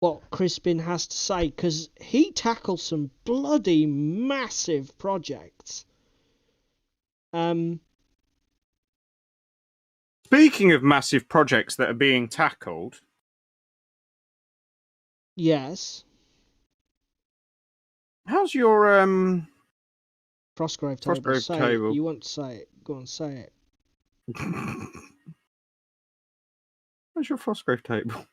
what Crispin has to say, because he tackles some bloody massive projects. Speaking of massive projects that are being tackled... Yes? How's your, Frostgrave table. Frostgrave table. You want to say it? Go on, say it. How's your Frostgrave table?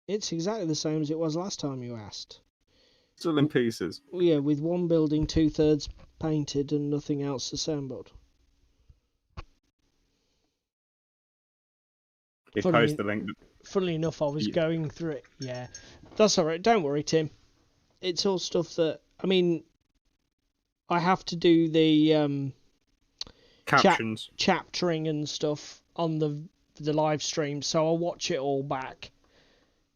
It's exactly the same as it was last time you asked. Still in pieces. Yeah, with one building 2/3 painted and nothing else assembled. Post the link. Funnily enough, I was going through it. Yeah, that's all right. Don't worry, Tim. It's all stuff that, I mean, I have to do the captions, chaptering and stuff on the live stream, so I'll watch it all back.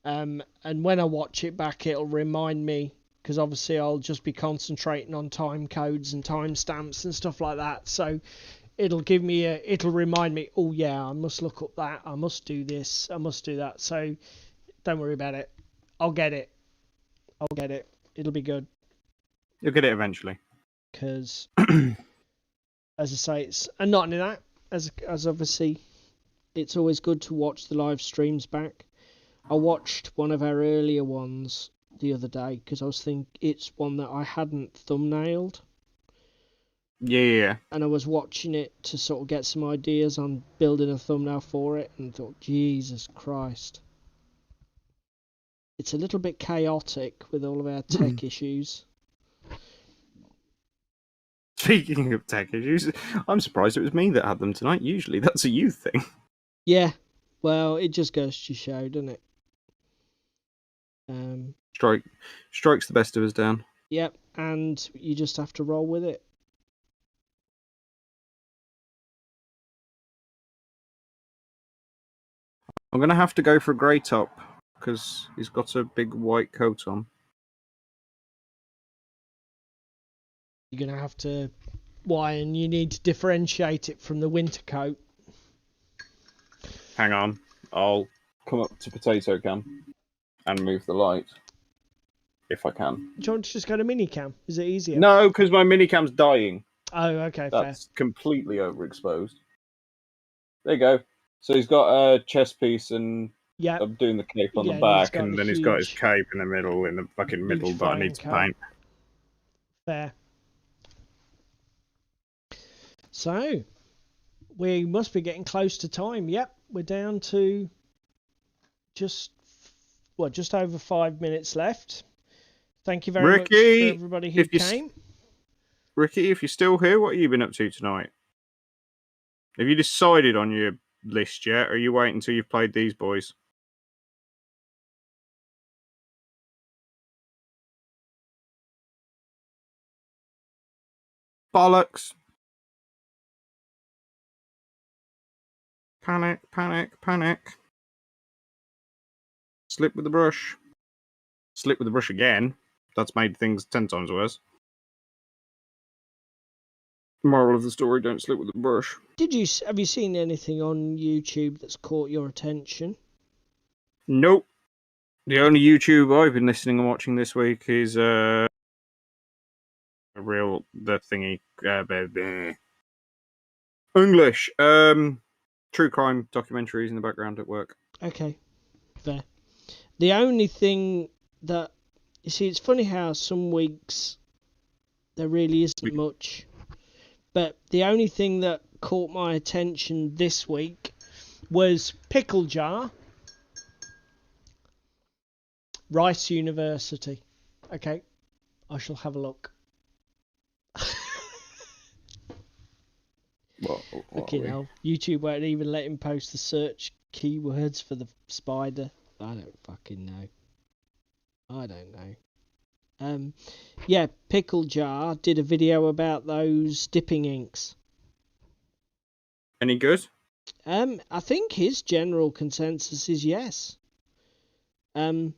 And when I watch it back, it'll remind me, because obviously I'll just be concentrating on time codes and timestamps and stuff like that. So it'll remind me, oh yeah, I must look up that, I must do this, I must do that. So don't worry about it. I'll get it. It'll be good. You'll get it eventually. Because, as I say, it's and not only that, as obviously, it's always good to watch the live streams back. I watched one of our earlier ones the other day because I was thinking it's one that I hadn't thumbnailed. Yeah. And I was watching it to sort of get some ideas on building a thumbnail for it, and thought, Jesus Christ. It's a little bit chaotic with all of our tech issues. Speaking of tech issues, I'm surprised it was me that had them tonight. Usually that's a you thing. Yeah, well, it just goes to show, doesn't it? Strikes the best of us down. Yep, and you just have to roll with it. I'm going to have to go for a grey top because he's got a big white coat on. You're going to have to... Why? And you need to differentiate it from the winter coat. Hang on. I'll come up to potato cam and move the light. If I can. Do you want to just go to minicam? Is it easier? No, because my minicam's dying. Oh, okay, That's completely overexposed. There you go. So he's got a chest piece and I'm doing the cape on the back, and then he's got his cape in the middle, in the fucking middle, but I need to paint. Fair. So, we must be getting close to time. Yep, we're down to just over 5 minutes left. Thank you very much for everybody who came. Ricky, if you're still here, what have you been up to tonight? Have you decided on your list yet, or are you waiting until you've played these boys? Bollocks. Panic, panic, panic. Slip with the brush. Slip with the brush again. That's made things 10 times worse. Moral of the story, don't slip with the brush. Have you seen anything on YouTube that's caught your attention? Nope. The only YouTube I've been listening and watching this week is the thingy English. True crime documentaries in the background at work. Okay. Fair. The only thing that you see, it's funny how some weeks there really isn't much. But the only thing that caught my attention this week was Pickle Jar, Rice University. Okay, I shall have a look. Fucking hell. YouTube won't even let him post the search keywords for the spider. I don't fucking know. I don't know. Yeah, Pickle Jar did a video about those dipping inks. Any good? I think his general consensus is yes. Did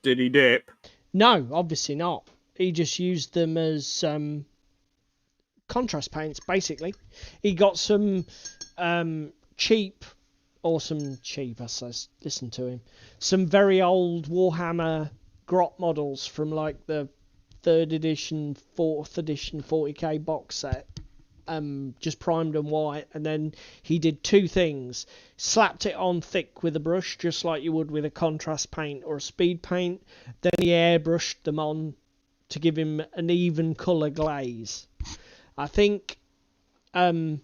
he dip? No, obviously not. He just used them as contrast paints, basically. He got some cheap, I suppose, listen to him, some very old Warhammer Grot models from like the 3rd edition, 4th edition 40k box set. Just primed them white, and then he did 2 things. Slapped it on thick with a brush, just like you would with a contrast paint or a speed paint. Then he airbrushed them on to give him an even colour glaze. I think Green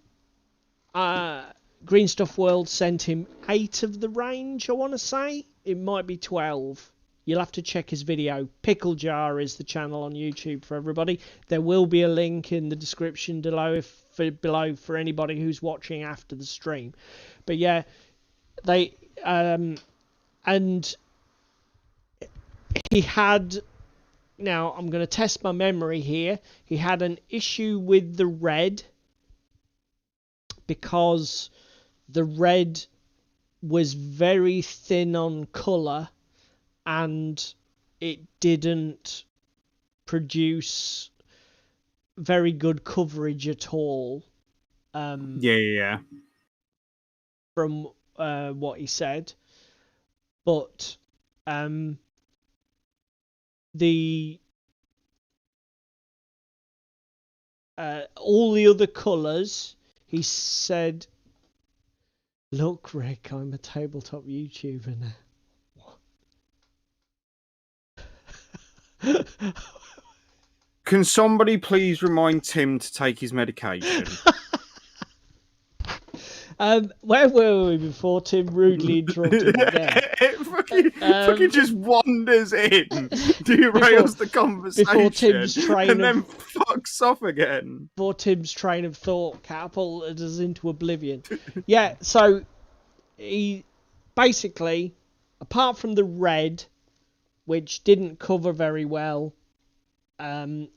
Stuff World sent him 8 of the range, I want to say. It might be 12. You'll have to check his video. Pickle Jar is the channel on YouTube for everybody. There will be a link in the description below for anybody who's watching after the stream. But yeah, they and he had. Now I'm going to test my memory here. He had an issue with the red because the red was very thin on colour. And it didn't produce very good coverage at all. Yeah. From what he said, but all the other colours, he said, "Look, Rick, I'm a tabletop YouTuber now." Can somebody please remind Tim to take his medication? Where were we before Tim rudely interrupted again? fucking just wanders in, derails the conversation, and then fucks off again. Before Tim's train of thought catapulted us into oblivion. Yeah, so he basically, apart from the red, which didn't cover very well, and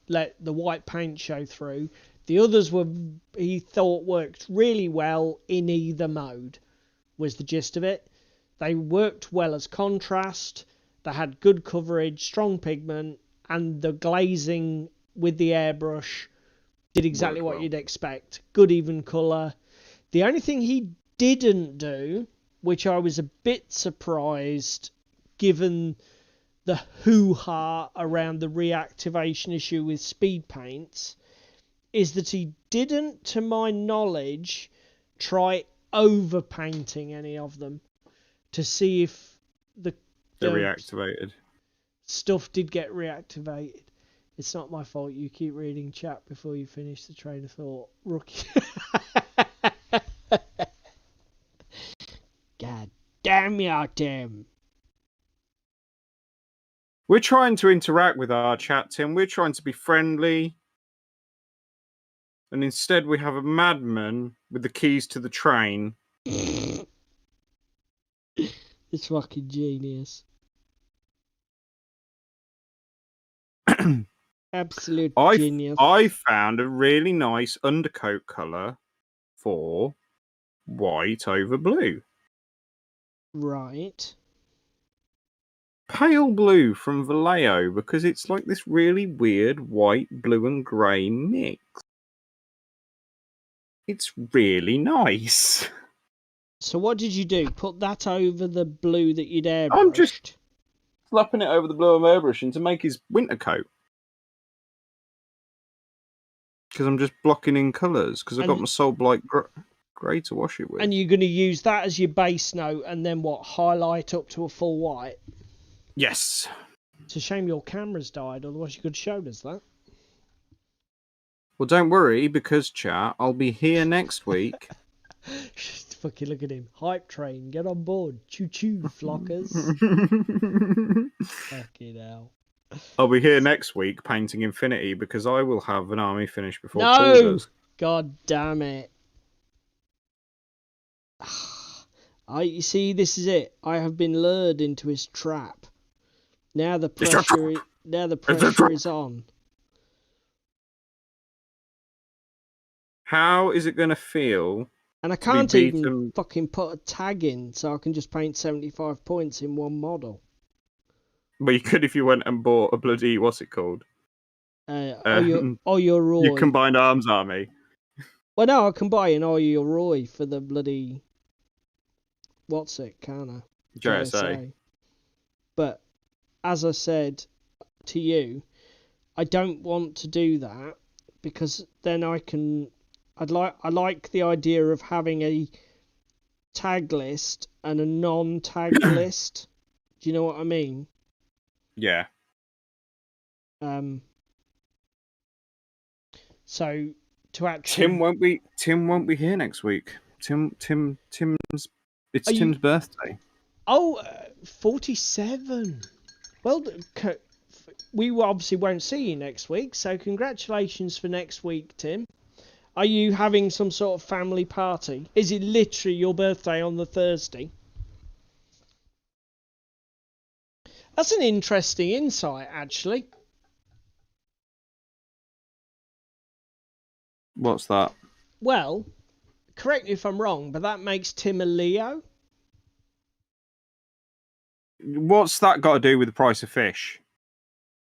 let the white paint show through, the others he thought worked really well in either mode, was the gist of it. They worked well as contrast, they had good coverage, strong pigment, and the glazing with the airbrush did exactly what you'd expect. Good even colour. The only thing he didn't do, which I was a bit surprised given the hoo-ha around the reactivation issue with speed paints, is that he didn't, to my knowledge, try over-painting any of them to see if the reactivated stuff did get reactivated. It's not my fault you keep reading chat before you finish the train of thought, rookie. God damn you, Tim. We're trying to interact with our chat, Tim. We're trying to be friendly. And instead we have a madman with the keys to the train. It's fucking genius. Absolute genius. I found a really nice undercoat colour for white over blue. Right. Pale blue from Vallejo, because it's like this really weird white, blue and grey mix. It's really nice. So what did you do? Put that over the blue that you'd airbrushed? I'm just slapping it over the blue I'm airbrushing to make his winter coat. Because I'm just blocking in colours, because I've got my Soul Blight grey to wash it with. And you're going to use that as your base note, and then what, highlight up to a full white? Yes. It's a shame your camera's died, otherwise you could have showed us that. Well, don't worry, because, chat, I'll be here next week. Fucking look at him. Hype train, get on board. Choo-choo, flockers. Fucking hell. I'll be here next week painting Infinity, because I will have an army finished before Paul does. God damn it. You see, this is it. I have been lured into his trap. Now the pressure is on. How is it going to feel? And I can't even fucking put a tag in, so I can just paint 75 points in one model. But you could if you went and bought a bloody, what's it called? Oyo Roy. Your combined arms army. Well, no, I can buy an Oyo Roy for the bloody... What's it, can't I? JSA. But, as I said to you, I don't want to do that, because then I like the idea of having a tag list and a non-tag list. Do you know what I mean? Yeah. So to actually Tim won't be here next week. It's Tim's birthday. Oh, 47. Well, we obviously won't see you next week, so congratulations for next week, Tim. Are you having some sort of family party? Is it literally your birthday on the Thursday? That's an interesting insight, actually. What's that? Well, correct me if I'm wrong, but that makes Tim a Leo? What's that got to do with the price of fish?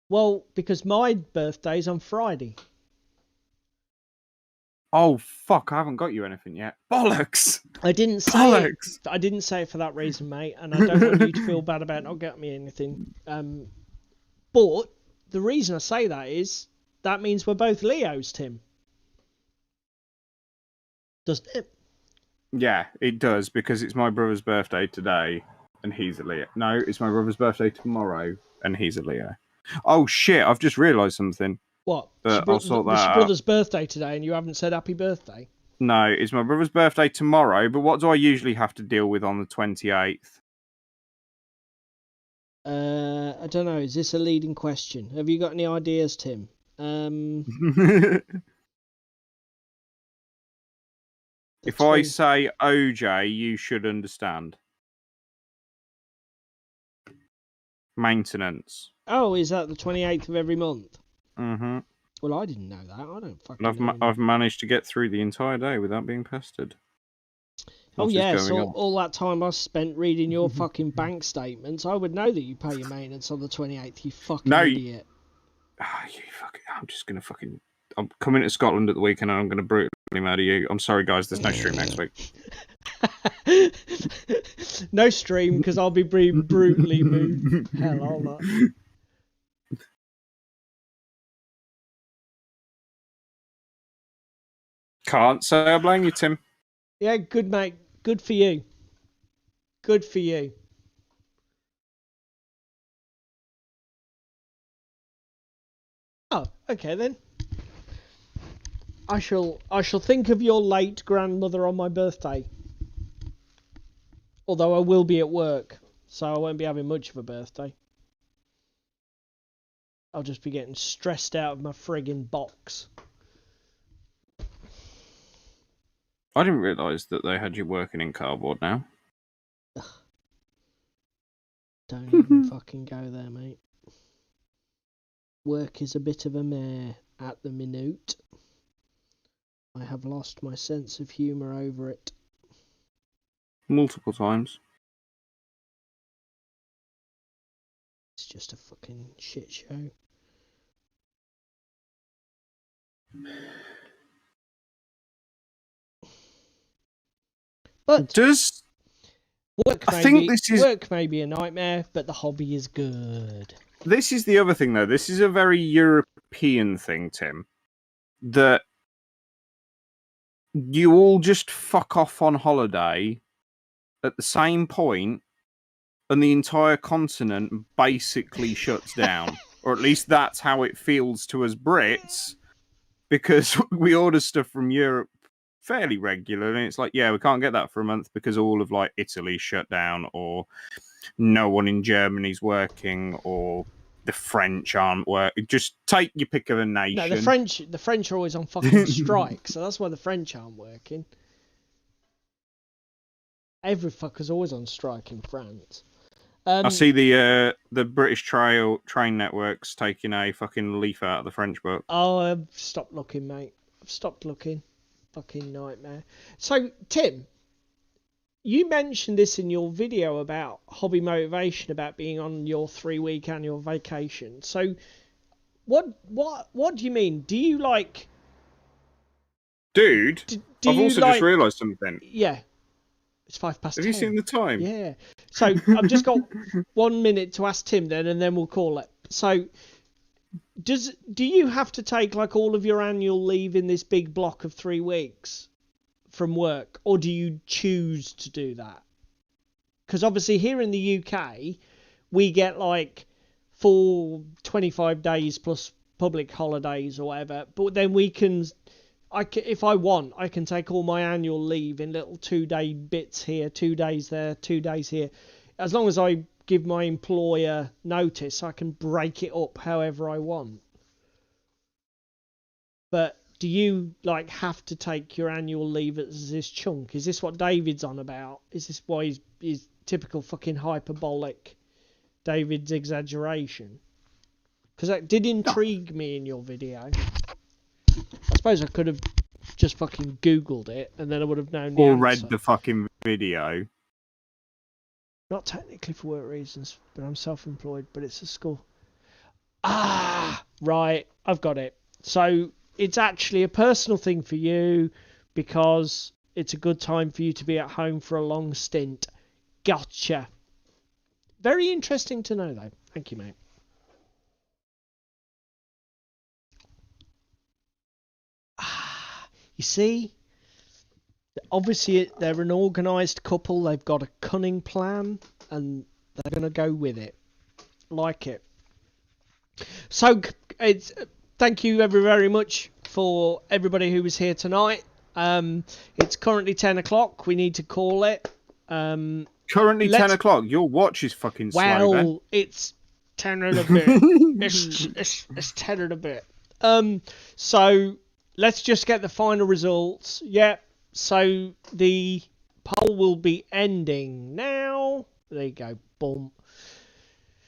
Well, because my birthday's on Friday. Oh, fuck, I haven't got you anything yet. Bollocks! I didn't say it for that reason, mate, and I don't want you to feel bad about not getting me anything. But the reason I say that is that means we're both Leos, Tim. Doesn't it? Yeah, it does, because it's my brother's birthday today, and he's a Leo. No, it's my brother's birthday tomorrow, and he's a Leo. Oh, shit, I've just realised something. What? But I'll sort that it's your out. brother's birthday today and you haven't said happy birthday? No, it's my brother's birthday tomorrow, but what do I usually have to deal with on the 28th? I don't know. Is this a leading question? Have you got any ideas, Tim? If I say OJ, you should understand. Maintenance. Oh, is that the 28th of every month? Mm-hmm. Well, I didn't know that. I don't fucking And know. I've managed to get through the entire day without being pestered. Oh, yeah, so all that time I spent reading your fucking bank statements, I would know that you pay your maintenance on the 28th, you fucking idiot. You fucking... I'm just going to fucking... I'm coming to Scotland at the weekend and I'm going to brutally murder you. I'm sorry, guys, there's no stream next week. No stream, because I'll be brutally moved. Hell, I'll not. Can't say I blame you, Tim. Yeah, good, mate. Good for you. Good for you. Oh, okay then. I shall think of your late grandmother on my birthday. Although I will be at work, so I won't be having much of a birthday. I'll just be getting stressed out of my friggin' box. I didn't realise that they had you working in cardboard now. Ugh. Don't even fucking go there, mate. Work is a bit of a mare at the minute. I have lost my sense of humour over it. Multiple times. It's just a fucking shit show. But work may be a nightmare, but the hobby is good. This is the other thing, though. This is a very European thing, Tim. That you all just fuck off on holiday at the same point, and the entire continent basically shuts down. Or at least that's how it feels to us Brits, because we order stuff from Europe fairly regularly, and it's like, yeah, we can't get that for a month because all of like Italy shut down, or no one in Germany's working, or the French aren't working. Just take your pick of a nation. No, the French are always on fucking strike, so that's why the French aren't working. Every fucker's always on strike in France. I see the British train networks taking a fucking leaf out of the French book. Oh, I've stopped looking, mate. I've stopped looking. Fucking nightmare. So, Tim, you mentioned this in your video about hobby motivation, about being on your 3-week annual vacation. So, what do you mean? Do you like... Dude, I've also just realised something. Yeah. It's 10:05. Have you seen the time? Yeah. So, I've just got 1 minute to ask Tim then, and then we'll call it. So... Do you have to take like all of your annual leave in this big block of 3 weeks from work, or do you choose to do that? Because obviously here in the UK, we get like full 25 days plus public holidays or whatever, but then if I want, I can take all my annual leave in little 2-day bits here, 2 days there, 2 days here. As long as I give my employer notice, I can break it up however I want. But do you like have to take your annual leave as this chunk? Is this what David's on about? Is this why he's typical fucking hyperbolic David's exaggeration? Because that did intrigue me in your video. I suppose I could have just fucking Googled it and then I would have known the answer. Read the fucking video. Not technically for work reasons, but I'm self-employed, but it's a school. Ah, right, I've got it. So it's actually a personal thing for you because it's a good time for you to be at home for a long stint. Gotcha. Very interesting to know, though. Thank you, mate. You see, obviously they're an organised couple. They've got a cunning plan, and they're going to go with it. Like it. So it's thank you very much for everybody who was here tonight. It's currently 10 o'clock. We need to call it. Currently 10 o'clock. Your watch is fucking slow, then. Well, it's 10 and a bit. It's 10 and a bit. So let's just get the final results. Yep. So the poll will be ending now. There you go. Boom.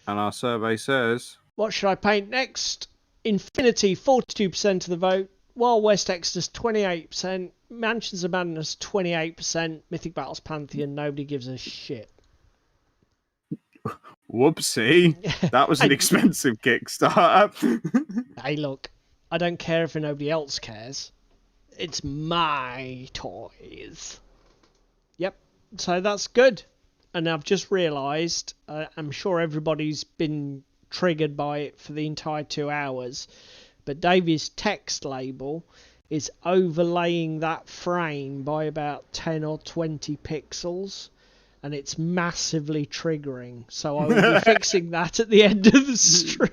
And our survey says... What should I paint next? Infinity, 42% of the vote. Wild West Exodus, 28%. Mansions of Madness, 28%. Mythic Battles Pantheon, nobody gives a shit. Whoopsie. That was an expensive Kickstarter. Hey, look. I don't care if nobody else cares. It's my toys. Yep. So that's good. And I've just realised, I'm sure everybody's been triggered by it for the entire 2 hours, but Davey's text label is overlaying that frame by about 10 or 20 pixels, and it's massively triggering. So I will be fixing that at the end of the stream.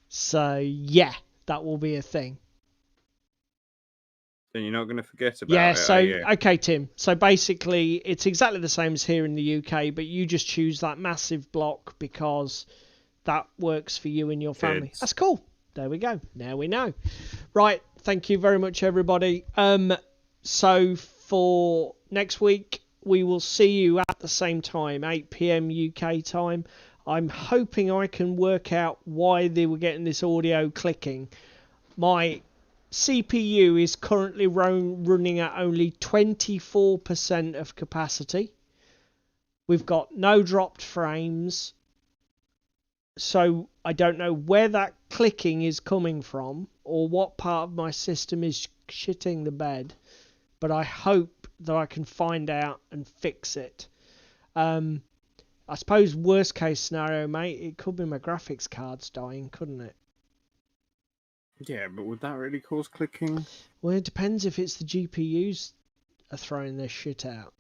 So yeah, that will be a thing. Then you're not going to forget about it. So okay, Tim. So basically, it's exactly the same as here in the UK, but you just choose that massive block because that works for you and your family. Kids. That's cool. There we go. Now we know. Right. Thank you very much, everybody. So for next week, we will see you at the same time, 8 p.m. UK time. I'm hoping I can work out why they were getting this audio clicking. My CPU is currently running at only 24% of capacity. We've got no dropped frames. So I don't know where that clicking is coming from or what part of my system is shitting the bed. But I hope that I can find out and fix it. I suppose worst case scenario, mate, it could be my graphics cards dying, couldn't it? Yeah, but would that really cause clicking? Well, it depends if it's the GPUs are throwing their shit out.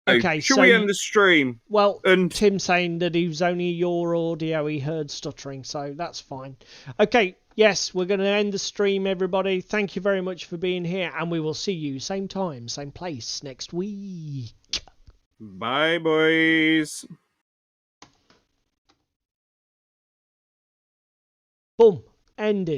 Okay, should we end the stream? Well, Tim saying that he was only your audio he heard stuttering, so that's fine. Okay, yes, we're going to end the stream, everybody. Thank you very much for being here, and we will see you same time, same place next week. Bye, boys. Boom. Ended.